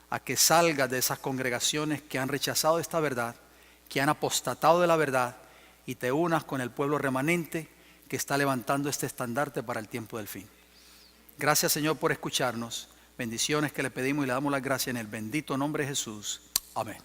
a que salgas de esas congregaciones que han rechazado esta verdad, que han apostatado de la verdad, y te unas con el pueblo remanente que está levantando este estandarte para el tiempo del fin. Gracias, Señor, por escucharnos. Bendiciones que le pedimos y le damos las gracias en el bendito nombre de Jesús. Amén.